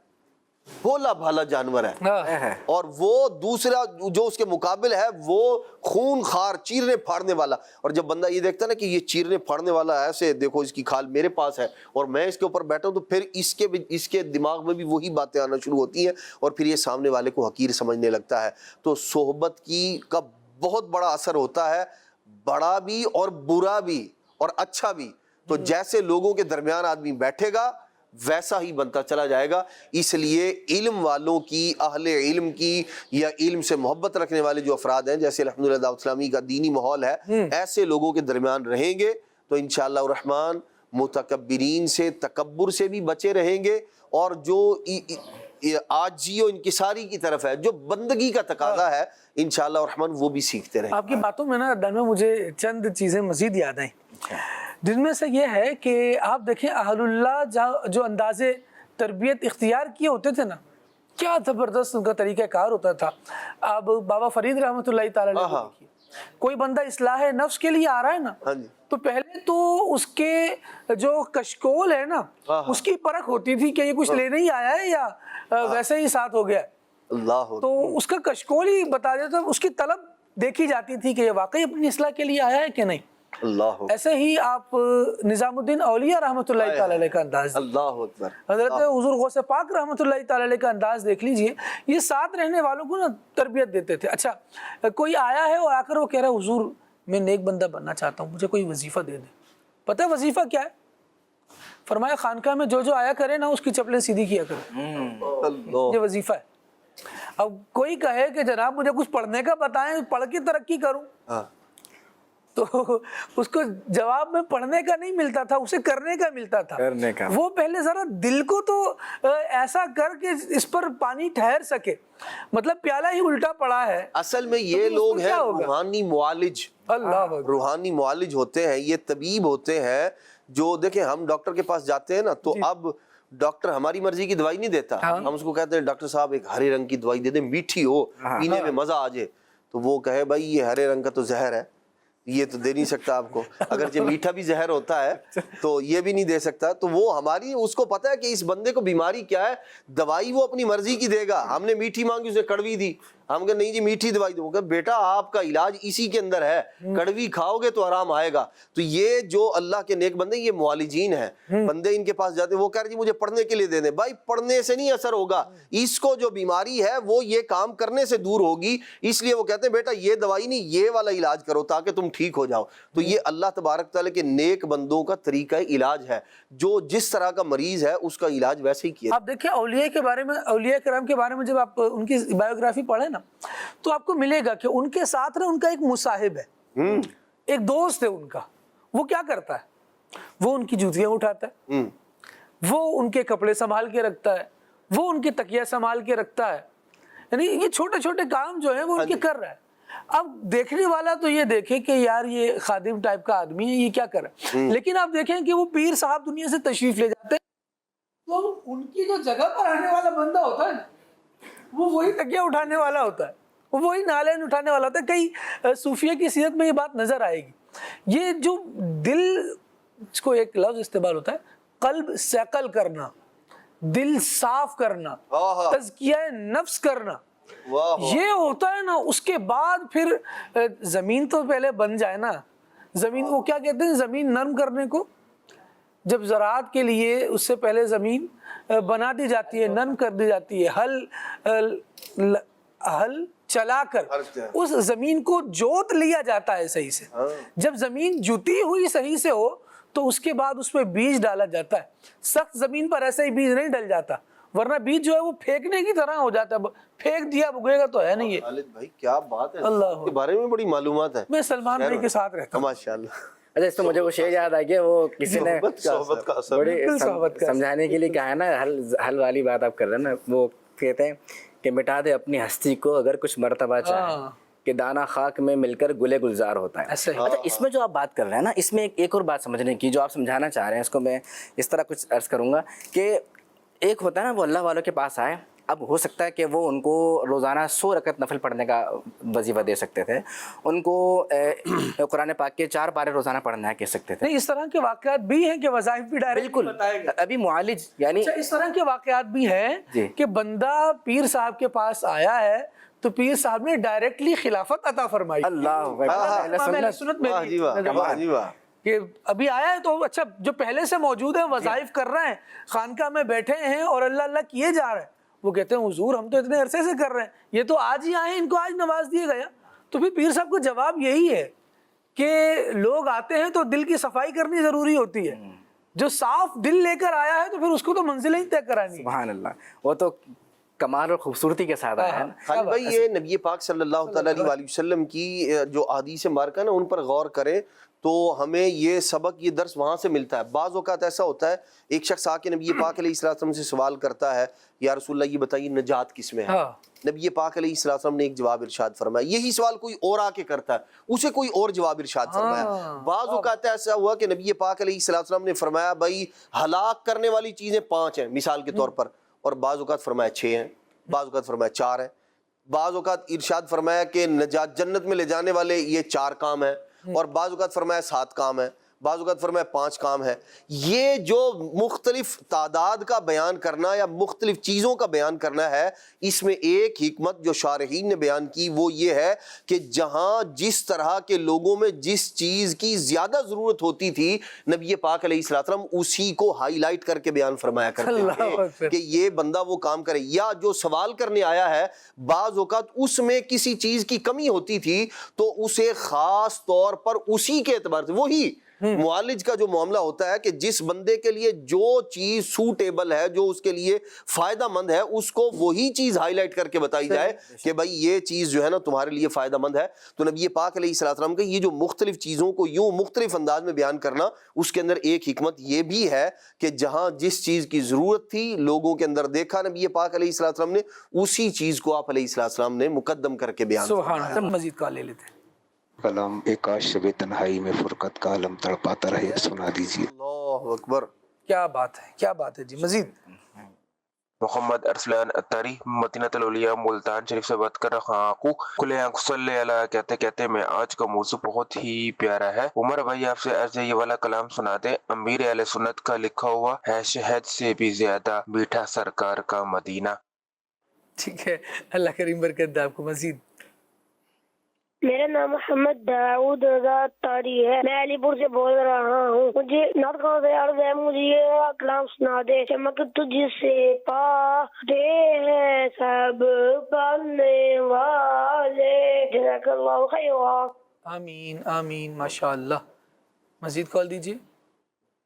Speaker 5: بھولا بھالا جانور ہے، اور وہ دوسرا جو اس کے مقابل ہے وہ خون خار چیرنے پھاڑنے والا۔ اور جب بندہ یہ دیکھتا ہے نا کہ یہ چیرنے پھاڑنے والا ایسے، دیکھو اس کی کھال میرے پاس ہے اور میں اس کے اوپر بیٹھا ہوں، تو پھر اس کے دماغ میں بھی وہی باتیں آنا شروع ہوتی ہیں، اور پھر یہ سامنے والے کو حقیر سمجھنے لگتا ہے۔ تو صحبت کا بہت بڑا اثر ہوتا ہے، بڑا بھی اور برا بھی اور اچھا بھی۔ تو جیسے لوگوں کے درمیان آدمی بیٹھے گا ویسا ہی بنتا چلا جائے گا۔ اس لیے علم والوں کی، اہل علم کی، یا علم سے محبت رکھنے والے جو افراد ہیں، جیسے الحمدللہ دعوت اسلامی کا دینی ماحول ہے، ایسے لوگوں کے درمیان رہیں گے تو انشاءاللہ الرحمن متکبرین سے، تکبر سے بھی بچے رہیں گے، اور جو عاجزی و انکساری کی طرف ہے، جو بندگی کا تقاضا ہے، انشاءاللہ الرحمن وہ بھی سیکھتے رہیں۔
Speaker 2: آپ کی باتوں میں نا دن میں مجھے چند چیزیں مزید یاد آئیں، جن میں سے یہ ہے کہ آپ دیکھیں اہل اللہ جو انداز تربیت اختیار کیے ہوتے تھے نا، کیا زبردست ان کا طریقہ کار ہوتا تھا۔ اب بابا فرید رحمۃ اللہ تعالی علیہ دیکھیے، کوئی بندہ اصلاح نفس کے لیے آ رہا ہے نا، تو پہلے تو اس کے جو کشکول ہے نا اس کی پرکھ ہوتی تھی کہ یہ کچھ لینے ہی آیا ہے یا ویسے ہی ساتھ ہو گیا ہے،
Speaker 5: اللہ
Speaker 2: تو اس کا کشکول ہی بتا دیتا، اس کی طلب دیکھی جاتی تھی کہ یہ واقعی اپنی اصلاح کے لیے آیا ہے کہ نہیں۔
Speaker 5: اللہ
Speaker 2: ایسے ہی آپ نظام الدین اولیاء رحمۃ اللہ تعالی علیہ کا انداز،
Speaker 5: اللہ اکبر،
Speaker 2: حضرت حضور غوث پاک رحمۃ اللہ تعالی علیہ کا انداز دیکھ لیجئے، یہ ساتھ رہنے والوں کو نا تربیت دیتے تھے۔ اچھا کوئی آیا ہے اور آ کر وہ کہہ رہا ہے حضور میں نیک بندہ بننا چاہتا ہوں، مجھے کوئی وظیفہ دے دیں۔ پتہ ہے وظیفہ کیا ہے؟ فرمایا خانقاہ میں جو آیا کرے نا اس کی چپلیں سیدھی کیا کرے، یہ وظیفہ ہے۔ اب کوئی کہے کہ جناب مجھے کچھ پڑھنے کا بتائیں، پڑھ کے ترقی کروں، تو اس کو جواب میں پڑھنے کا نہیں ملتا تھا، اسے کرنے کا ملتا تھا۔ وہ پہلے ذرا دل کو تو ایسا کر کے اس پر پانی ٹھہر سکے، مطلب پیالہ ہی الٹا پڑا ہے۔
Speaker 5: اصل میں یہ لوگ ہیں روحانی معالج،
Speaker 2: اللہ
Speaker 5: روحانی معالج ہوتے ہیں، یہ طبیب ہوتے ہیں۔ جو دیکھیں ہم ڈاکٹر کے پاس جاتے ہیں نا، تو اب ڈاکٹر ہماری مرضی کی دوائی نہیں دیتا، ہم اس کو کہتے ہیں ڈاکٹر صاحب ایک ہرے رنگ کی دوائی دے دیں، میٹھی ہو، پینے میں مزہ آ جائے، تو وہ کہے بھائی یہ ہرے رنگ کا تو زہر ہے، یہ تو دے نہیں سکتا آپ کو، اگرچہ میٹھا بھی زہر ہوتا ہے تو یہ بھی نہیں دے سکتا۔ تو وہ ہماری، اس کو پتا ہے کہ اس بندے کو بیماری کیا ہے، دوائی وہ اپنی مرضی کی دے گا۔ ہم نے میٹھی مانگی، اسے کڑوی دی، ہم کہا نہیں جی میٹھی دوائی دو، کہ بیٹا آپ کا علاج اسی کے اندر ہے، کڑوی کھاؤ گے تو آرام آئے گا۔ تو یہ جو اللہ کے نیک بندے، یہ معالجین ہیں، بندے ان کے پاس جاتے ہیں، وہ کہہ رہے جی مجھے پڑھنے کے لیے دے دیں۔ بھائی پڑھنے سے نہیں اثر ہوگا، اس کو جو بیماری ہے وہ یہ کام کرنے سے دور ہوگی، اس لیے وہ کہتے ہیں بیٹا یہ دوائی نہیں، یہ والا علاج کرو تاکہ تم ٹھیک ہو جاؤ۔ تو یہ اللہ تبارک تعالیٰ کے نیک بندوں کا طریقہ علاج ہے، جو جس طرح کا مریض ہے اس کا علاج ویسے ہی کیا۔
Speaker 2: آپ دیکھیں اولیاء کے بارے میں، اولیاء کرام کے بارے میں جب آپ ان کی بایوگرافی پڑھیں نا، تو آپ کو ملے گا کہ ان کے ساتھ نا ان کا ایک مصاحب ہے، ایک دوست ہے ان کا۔ وہ کیا کرتا ہے؟ وہ ان کی جوتیاں اٹھاتا ہے، وہ ان کے کپڑے سنبھال کے رکھتا ہے، وہ ان کی تکیہ سنبھال کے رکھتا ہے، یعنی یہ چھوٹے چھوٹے کام جو ہیں وہ ان کے کر رہا ہے۔ اب دیکھنے والا تو یہ دیکھے کہ یار یہ خادم ٹائپ کا آدمی ہے، یہ کیا کر رہا ہے، لیکن آپ دیکھیں کہ وہ پیر صاحب دنیا سے تشریف لے جاتے ہیں، تو ان کی جو جگہ پر آنے والا بندہ ہوتا ہے نا، وہ وہی تکیہ اٹھانے والا ہوتا ہے، وہی نالین اٹھانے والا ہوتا ہے۔ کئی صوفیہ کی سیرت میں یہ بات نظر آئے گی۔ یہ جو دل، اس کو ایک لفظ استعمال ہوتا ہے قلب سیقل کرنا، دل صاف کرنا، تزکیہ نفس کرنا، یہ ہوتا ہے نا۔ اس کے بعد پھر زمین تو پہلے بن جائے نا، زمین کو کیا کہتے ہیں، زمین نرم کرنے کو، جب زراعت کے لیے اس سے پہلے زمین بنا دی جاتی ہے، نرم کر دی جاتی ہے، ہل چلا کر اس زمین کو جوت لیا جاتا ہے صحیح سے۔ جب زمین جوتی ہوئی صحیح سے ہو تو اس کے بعد اس پہ بیج ڈالا جاتا ہے۔ سخت زمین پر ایسے ہی بیج نہیں ڈل جاتا، ورنہ بیج جو ہے وہ پھینکنے کی طرح ہو جاتا ہے، پھینک دیا اگے گا تو ہے نہیں۔
Speaker 5: خالد بھائی کیا بات ہے،
Speaker 2: اللہ
Speaker 5: کے بارے میں بڑی معلومات ہے۔
Speaker 2: میں سلمان بھائی کے ساتھ رہتا ہوں،
Speaker 5: ماشاءاللہ۔
Speaker 6: اچھا اس سے مجھے وہ شعر یاد آ گیا، وہ کسی نے
Speaker 7: صحبت کا اثر.
Speaker 6: بڑی
Speaker 2: صحبت کا
Speaker 6: سمجھانے کے لیے کہا ہے نا، حل والی بات آپ کر رہے ہیں نا. وہ کہتے ہیں کہ مٹا دے اپنی ہستی کو اگر کچھ مرتبہ چاہے، کہ دانہ خاک میں مل کر گلے گلزار ہوتا ہے. اچھا اس میں جو آپ بات کر رہے ہیں نا، اس میں ایک اور بات سمجھنے کی جو آپ سمجھانا چاہ رہے ہیں، اس کو میں اس طرح کچھ عرض کروں گا کہ ایک ہوتا ہے نا وہ اللہ والوں کے پاس آئے، اب ہو سکتا ہے کہ وہ ان کو روزانہ 100 رکعت نفل پڑھنے کا وظیفہ دے سکتے تھے، ان کو قرآن پاک کے 4 پارے روزانہ پڑھنا کہہ سکتے تھے.
Speaker 2: نہیں، اس طرح کے واقعات بھی ہیں کہ وظائف بھی ڈائریکٹ
Speaker 6: بالکل
Speaker 2: بتائے گئے.
Speaker 6: ابھی معالج یعنی
Speaker 2: اس طرح کے واقعات بھی ہیں کہ بندہ پیر صاحب کے پاس آیا ہے تو پیر صاحب نے ڈائریکٹلی خلافت عطا فرمائی.
Speaker 6: اللہ
Speaker 2: سنت میں کہ ابھی آیا ہے تو اچھا جو پہلے سے موجود ہیں وظائف کر رہے ہیں، خانقاہ میں بیٹھے ہیں اور اللہ اللہ کیے جا رہے ہیں، وہ کہتے ہیں حضور ہم تو اتنے عرصے سے کر رہے ہیں، یہ تو آج ہی آئے، ان کو آج نواز دیا گیا. تو پھر پیر صاحب کا جواب یہی ہے کہ لوگ آتے ہیں تو دل کی صفائی کرنی ضروری ہوتی ہے. جو صاف دل لے کر آیا ہے تو پھر اس کو تو منزلیں ہی طے کرانی.
Speaker 6: سبحان اللہ، وہ تو کمال اور خوبصورتی کے ساتھ آیا ہے.
Speaker 5: خالد بھائی یہ نبی پاک صلی اللہ تعالیٰ علیہ وسلم کی جو احادیث مبارکہ نا ان پر غور کریں تو ہمیں یہ سبق، یہ درس وہاں سے ملتا ہے. بعض اوقات ایسا ہوتا ہے ایک شخص آ کے نبی پاک علیہ السلام سے سوال کرتا ہے، یا رسول اللہ یہ بتائیے نجات کس میں ہے. نبی پاک علیہ السلام نے ایک جواب ارشاد فرمایا، یہی سوال کوئی اور آ کے کرتا ہے، اسے کوئی اور جواب ارشاد فرمایا. بعض اوقات ایسا ہوا کہ نبی پاک علیہ السلام نے فرمایا بھائی ہلاک کرنے والی چیزیں 5 ہیں مثال کے طور پر، اور بعض اوقات فرمایا 6 ہیں، بعض اوقات فرمایا 4 ہیں، بعض اوقات ارشاد فرمایا کہ نجات جنت میں لے جانے والے یہ 4 کام ہیں، اور بعض اوقات فرمایا 7 کام ہیں، بعض اوقات فرمایا 5 کام ہے. یہ جو مختلف تعداد کا بیان کرنا یا مختلف چیزوں کا بیان کرنا ہے، اس میں ایک حکمت جو شارحین نے بیان کی وہ یہ ہے کہ جہاں جس طرح کے لوگوں میں جس چیز کی زیادہ ضرورت ہوتی تھی نبی پاک علیہ السلام اسی کو ہائی لائٹ کر کے بیان فرمایا کرتے تھے کہ یہ بندہ وہ کام کرے. یا جو سوال کرنے آیا ہے بعض اوقات اس میں کسی چیز کی کمی ہوتی تھی تو اسے خاص طور پر اسی کے اعتبار سے، وہی معالج کا جو معاملہ ہوتا ہے کہ جس بندے کے لیے جو چیز سوٹیبل ہے، جو اس کے لیے فائدہ مند ہے، اس کو وہی چیز ہائی لائٹ کر کے بتائی جائے کہ بھائی یہ چیز جو ہے نا تمہارے لیے فائدہ مند ہے. تو نبی پاک علیہ السلام کا یہ جو مختلف چیزوں کو یوں مختلف انداز میں بیان کرنا، اس کے اندر ایک حکمت یہ بھی ہے کہ جہاں جس چیز کی ضرورت تھی لوگوں کے اندر دیکھا نبی پاک علیہ السلام نے، اسی چیز کو آپ علیہ السلام نے مقدم کر کے بیان.
Speaker 2: سبحان اللہ. مزید کال لے لیتے ہیں.
Speaker 9: کلام ایک آج شب تنہائی میں فرقت کا عالم تڑپاتا رہے، سنا دیجیے.
Speaker 5: اللہ اکبر،
Speaker 2: کیا بات ہے، کیا بات ہے. جی مزید.
Speaker 10: محمد ارسلان اتاری مدینہ الاولیاء ملتان شریف سے بات کر رہا ہوں. کھلے آنکھ صلی اللہ کہتے کہتے میں آج کا موضوع بہت ہی پیارا ہے. عمر بھائی آپ سے عرض ہے یہ والا کلام سنا دے. امیر اہل سنت کا لکھا ہوا ہے، شہد سے بھی زیادہ میٹھا سرکار کا مدینہ.
Speaker 2: ٹھیک ہے، اللہ کریم برکت دے آپ کو. مزید.
Speaker 11: میرا نام محمد داؤد رضا تاری ہے، میں علی پور سے بول رہا ہوں. مجھے نعت خواں سے عرض ہے، مجھے یہ کلام سنا دے. چمک تجھ سے پاتے ہیں سب پانے والے. جزاک اللہ خیر.
Speaker 2: آمین آمین، ماشاء اللہ. مزید کال دیجیے.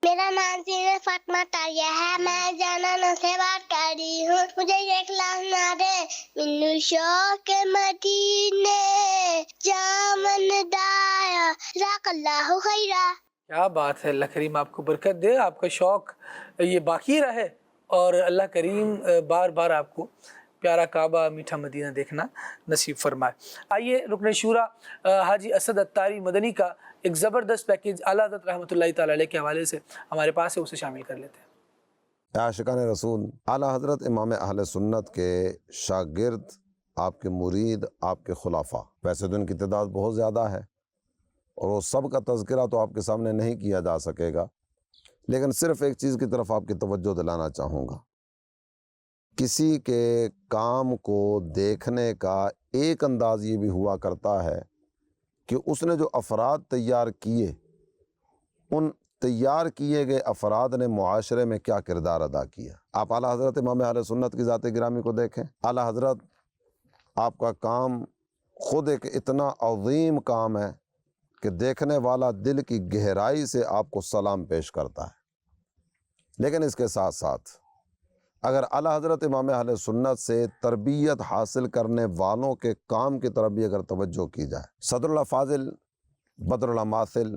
Speaker 11: میرا نام سیرت فاطمہ تاریہ ہے، میں جانانہ سے بات کر رہی ہوں. مجھے یہ کلام سنا دے. منو شوق مدینے جامن دایا، جزاک اللہ خیرہ.
Speaker 2: کیا بات ہے، اللہ کریم آپ کو برکت دے، آپ کا شوق یہ باقی رہے اور اللہ کریم بار بار آپ کو پیارا کعبہ میٹھا مدینہ دیکھنا نصیب فرمائے. آئیے رکن شورا حاجی اسد اتاری مدنی کا ایک زبردست پیکیج اعلیٰ حضرت رحمۃ اللہ تعالی علیہ کے حوالے سے ہمارے پاس ہے، اسے شامل کر لیتے ہیں.
Speaker 12: عاشقان رسول، اعلیٰ حضرت امام اہل سنت کے شاگرد، آپ کے مرید، آپ کے خلافہ، ویسے تو ان کی تعداد بہت زیادہ ہے اور وہ سب کا تذکرہ تو آپ کے سامنے نہیں کیا جا سکے گا، لیکن صرف ایک چیز کی طرف آپ کی توجہ دلانا چاہوں گا. کسی کے کام کو دیکھنے کا ایک انداز یہ بھی ہوا کرتا ہے کہ اس نے جو افراد تیار کیے، ان تیار کیے گئے افراد نے معاشرے میں کیا کردار ادا کیا. آپ اعلیٰ حضرت امام اہل سنت کی ذات گرامی کو دیکھیں. اعلیٰ حضرت آپ کا کام خود ایک اتنا عظیم کام ہے کہ دیکھنے والا دل کی گہرائی سے آپ کو سلام پیش کرتا ہے. لیکن اس کے ساتھ ساتھ اگر اعلیٰ حضرت امام اہل سنت سے تربیت حاصل کرنے والوں کے کام کی طرف بھی اگر توجہ کی جائے، صدر اللہ فاضل، بدر اللہ ماثل،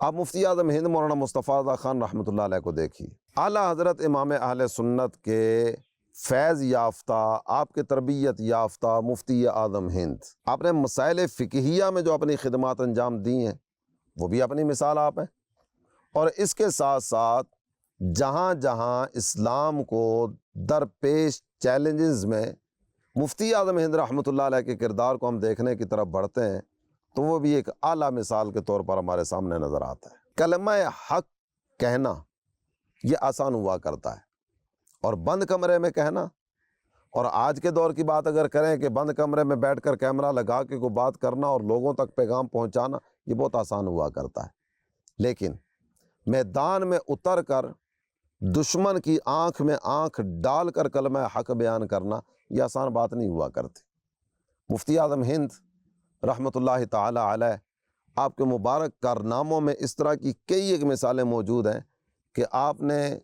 Speaker 12: آپ مفتی اعظم ہند مولانا مصطفیٰ رضا خان رحمۃ اللہ علیہ کو دیکھیے، اعلیٰ حضرت امام اہل سنت کے فیض یافتہ، آپ کے تربیت یافتہ مفتی اعظم ہند، آپ نے مسائل فقہیہ میں جو اپنی خدمات انجام دی ہیں وہ بھی اپنی مثال آپ ہیں، اور اس کے ساتھ ساتھ جہاں جہاں اسلام کو درپیش چیلنجز میں مفتی اعظم ہند رحمۃ اللہ علیہ کے کردار کو ہم دیکھنے کی طرف بڑھتے ہیں تو وہ بھی ایک اعلیٰ مثال کے طور پر ہمارے سامنے نظر آتا ہے۔ کلمہ حق کہنا یہ آسان ہوا کرتا ہے، اور بند کمرے میں کہنا، اور آج کے دور کی بات اگر کریں کہ بند کمرے میں بیٹھ کر کیمرہ لگا کے کوئی بات کرنا اور لوگوں تک پیغام پہنچانا، یہ بہت آسان ہوا کرتا ہے، لیکن میدان میں اتر کر دشمن کی آنکھ میں آنکھ ڈال کر کلمہ حق بیان کرنا یہ آسان بات نہیں ہوا کرتی۔ مفتی اعظم ہند رحمۃ اللہ تعالی علیہ، آپ کے مبارک کارناموں میں اس طرح کی کئی ایک مثالیں موجود ہیں کہ آپ نے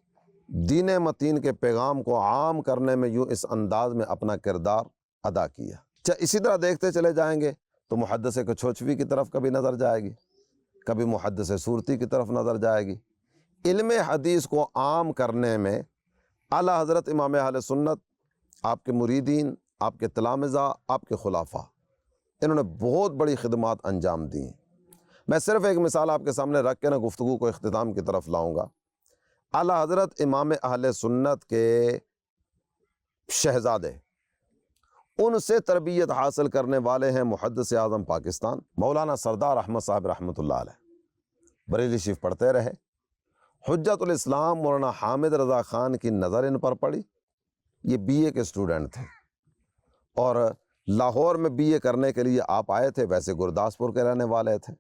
Speaker 12: دین متین کے پیغام کو عام کرنے میں یوں اس انداز میں اپنا کردار ادا کیا۔ اسی طرح دیکھتے چلے جائیں گے تو محدث کچھوچوی کی طرف کبھی نظر جائے گی، کبھی محدث صورتی کی طرف نظر جائے گی۔ علم حدیث کو عام کرنے میں اعلیٰ حضرت امام اہل سنت، آپ کے مریدین، آپ کے تلامذہ، آپ کے خلافہ، انہوں نے بہت بڑی خدمات انجام دی ہیں۔ میں صرف ایک مثال آپ کے سامنے رکھ کے گفتگو کو اختتام کی طرف لاؤں گا۔ اعلیٰ حضرت امام اہل سنت کے شہزادے، ان سے تربیت حاصل کرنے والے ہیں محدث اعظم پاکستان مولانا سردار احمد صاحب رحمۃ اللہ علیہ، بریلی شریف پڑھتے رہے۔ حجت الاسلام مولانا حامد رضا خان کی نظر ان پر پڑی، یہ بی اے کے اسٹوڈنٹ تھے اور لاہور میں بی اے کرنے کے لیے آپ آئے تھے، ویسے گرداسپور کے رہنے والے تھے۔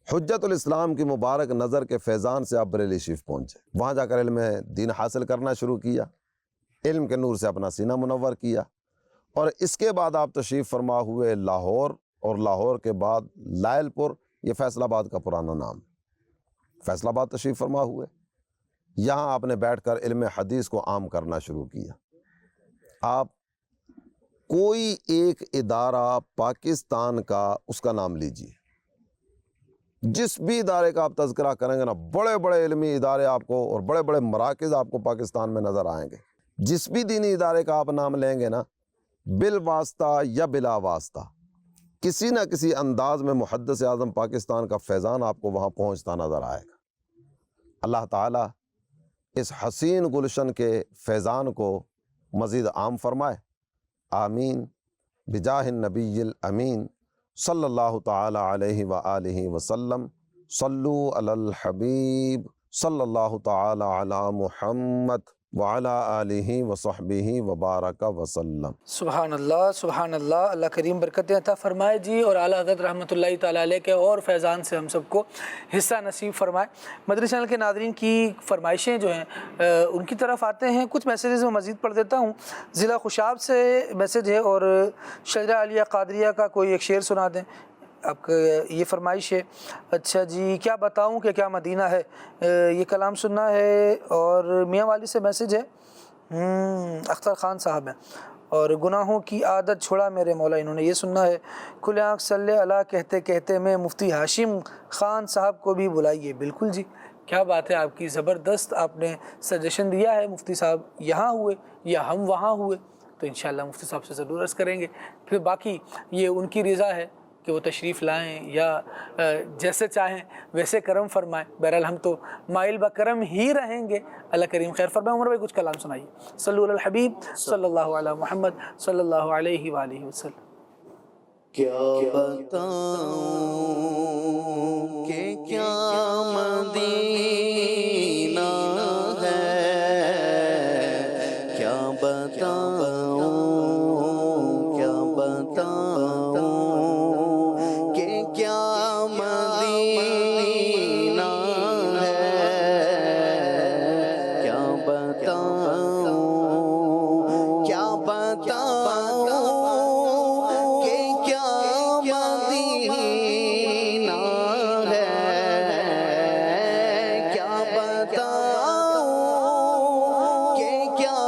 Speaker 12: حجت الاسلام کی مبارک نظر کے فیضان سے آپ بریلی شریف پہنچے، وہاں جا کر علم دین حاصل کرنا شروع کیا، علم کے نور سے اپنا سینہ منور کیا، اور اس کے بعد آپ تشریف فرما ہوئے لاہور، اور لاہور کے بعد لائل پور، یہ فیصل آباد کا پرانا نام، فیصل آباد تشریف فرما ہوئے۔ یہاں آپ نے بیٹھ کر علم حدیث کو عام کرنا شروع کیا۔ آپ کوئی ایک ادارہ پاکستان کا، اس کا نام لیجئے، جس بھی ادارے کا آپ تذکرہ کریں گے نا، بڑے بڑے علمی ادارے آپ کو اور بڑے بڑے مراکز آپ کو پاکستان میں نظر آئیں گے، جس بھی دینی ادارے کا آپ نام لیں گے نا، بالواسطہ یا بلا واسطہ کسی نہ کسی انداز میں محدث اعظم پاکستان کا فیضان آپ کو وہاں پہنچتا نظر آئے گا۔ اللہ تعالیٰ اس حسین گلشن کے فیضان کو مزید عام فرمائے، آمین، بجاہ النبی الامین صلی اللہ تعالی علیہ وآلہ وسلم، صلو علی الحبیب صلی اللہ تعالی علی محمد وعلی آلہ وصحبہ وبارک وسلم۔
Speaker 2: سبحان اللہ، سبحان اللہ، اللہ کریم برکتیں عطا فرمائے جی، اور اعلیٰ حضرت رحمۃ اللہ تعالیٰ علیہ کے اور فیضان سے ہم سب کو حصہ نصیب فرمائے۔ مدری چینل کے ناظرین کی فرمائشیں جو ہیں ان کی طرف آتے ہیں، کچھ میسیجز میں مزید پڑھ دیتا ہوں۔ ضلع خوشاب سے میسیج ہے، اور شجرہ عالیہ قادریہ کا کوئی ایک شعر سنا دیں، آپ کا یہ فرمائش ہے۔ اچھا جی، کیا بتاؤں کہ کیا مدینہ ہے، یہ کلام سننا ہے۔ اور میاں والی سے میسیج ہے، اختر خان صاحب ہیں، اور گناہوں کی عادت چھوڑا میرے مولا، انہوں نے یہ سننا ہے۔ کھلے آنکھ صلی اللہ کہتے کہتے میں مفتی ہاشم خان صاحب کو بھی بلائیے۔ بالکل جی، کیا بات ہے، آپ کی زبردست، آپ نے سجیشن دیا ہے، مفتی صاحب یہاں ہوئے یا ہم وہاں ہوئے تو انشاءاللہ مفتی صاحب سے ضرور عرض کریں گے۔ پھر باقی یہ ان کی رضا ہے کہ وہ تشریف لائیں یا جیسے چاہیں ویسے کرم فرمائیں، بہرحال ہم تو مائل بکرم ہی رہیں گے۔ اللہ کریم خیر فرمائے۔ عمر بھائی کچھ کلام سنائیے۔ صلو علی الحبیب صلی اللہ علی محمد صلی اللہ علیہ وآلہ وسلم۔
Speaker 3: کیا بتاؤں کہ کیا مدینہ ہے، کیا بتاؤں، کیا بتاؤں کہ کیا مدینہ ہے، کیا بتاؤں، کیا بتاؤں کہ کیا مدینہ ہے، کیا بتاؤں کہ کیا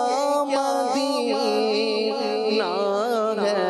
Speaker 3: مدینہ ہے،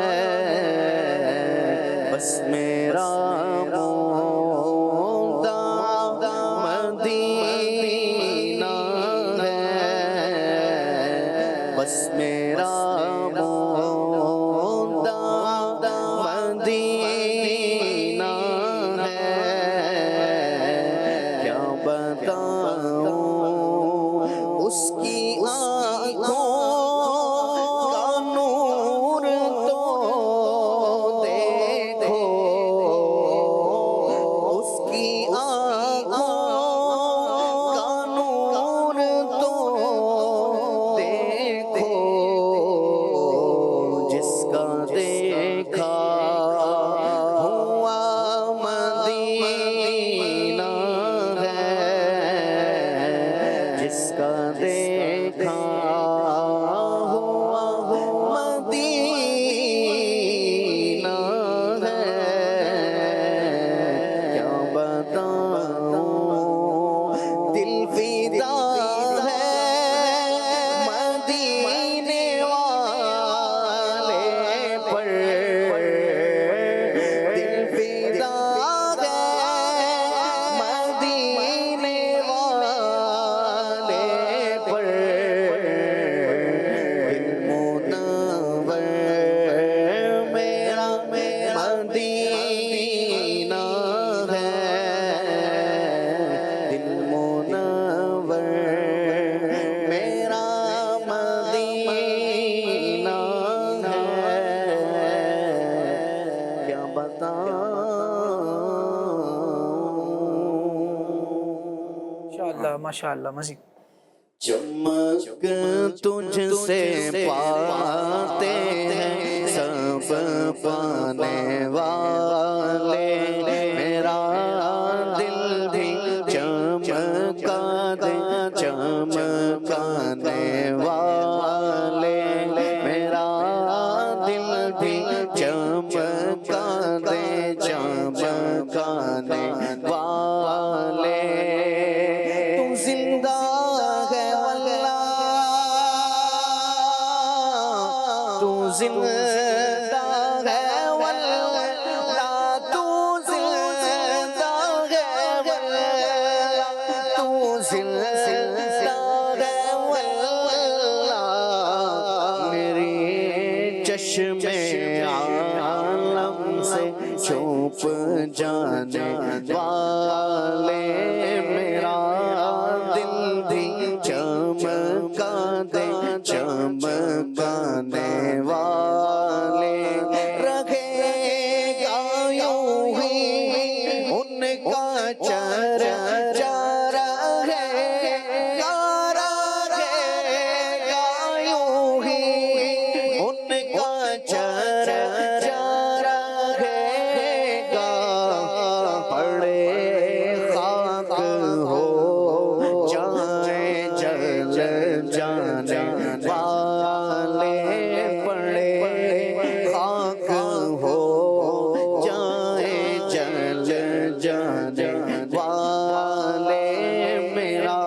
Speaker 3: مدینہ ہے، دل منور میرا مدینہ ہے، کیا
Speaker 2: ماشاءاللہ ماشاءاللہ مزید.
Speaker 3: چمک تجھ سے پاتے ہیں سب پانے والے، میرا دل بھی چمکا دے چمکانے والے، میرا دل بھی چمکا دے چمکانے والے. تو زندہ زندہ ہے واللہ، تو زندہ ہے واللہ، تو زندہ ہے واللہ، میری چشم عالم سے چھپ جانے والے، میرا دل بھی چمکا دے چمکانے والے، رکھے گا یوں ہی ان کا چرچا رہے گا، رہے گا یوں ہی ان کا چرچا رہے گا، پڑے خاک ہو جائے جل جانے والے، پڑے خاک ہو جائے جل جانے والے، میرا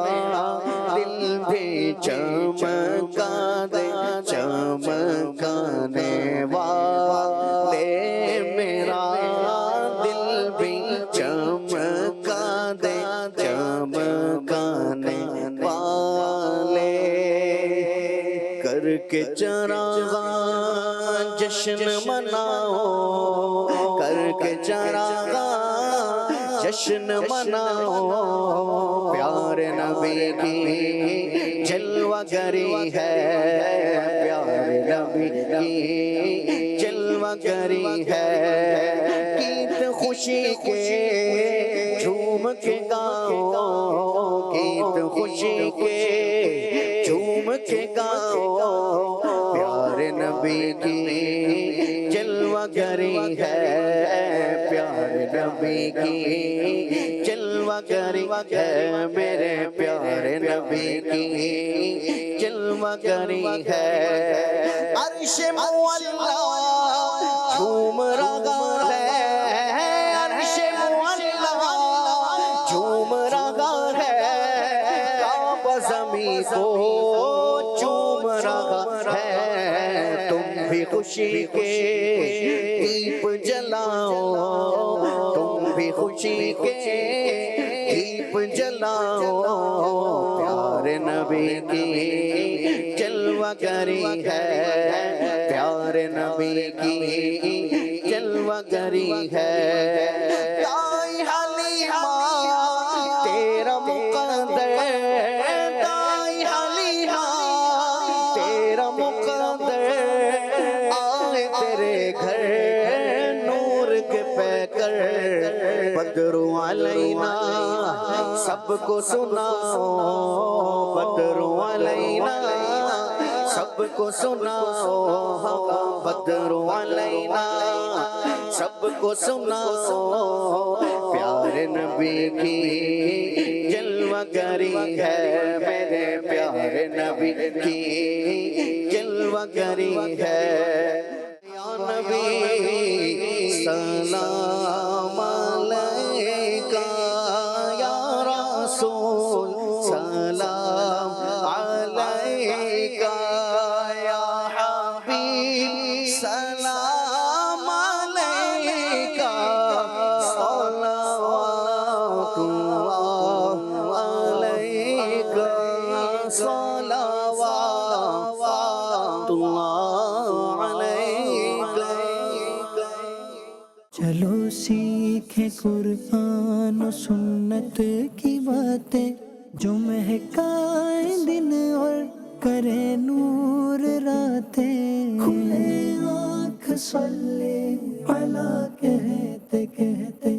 Speaker 3: دل بھی چمکا دے چمکانے والے، میرا دل بھی چمکا دے چمکانے والے. کر کے چراغ جشن مناؤ، کر کے چراغ جشن مناؤ، پیارے نبی کی جلوہ گری ہے، پیارے نبی کی جلوہ گری ہے، گیت خوشی کے جھوم کے گاؤ، گیت خوشی کے جھوم کے گاؤ، پیارے نبی کی جلوہ گری ہے، پیارے نبی کی جلوہ گری ہے، میرے پیارے نبی کی جلوہ گری ہے. عرش معلا جھوم رہا ہے، عرش معلا جھوم رہا ہے، کعبہ زمین کو چوم رہا ہے، تم بھی خوشی کے دیپ جلاؤ، تم بھی خوشی کے دیپ جلاؤ، پیارے نبی کی جلوہ گری ہے، پیارے نبی کی جلوہ گری ہے. دائی حلیمہ تیرا مقدر، دائی حلیمہ تیرا مقدر، آئے تیرے گھر نور کے پیکر، بدر علینا سب کو سناؤ، بدر علینا سب کو سناؤ، بدر علینا سب کو سناؤ، پیارے نبی کی جلوہ گری ہے، میرے پیارے نبی کی جلوہ گری ہے. یا نبی سلام علیکہ، یا رسول سلام علیکہ، یا حبیب سلام علیکہ، صلوات اللہ علیکہ، صلوات اللہ علیکہ.
Speaker 1: چلو سیکھیں قرآن و سنت کی باتیں جو مہکائیں دن اور کرے نور راتیں کھلے آنکھ صلی علی کہتے کہتے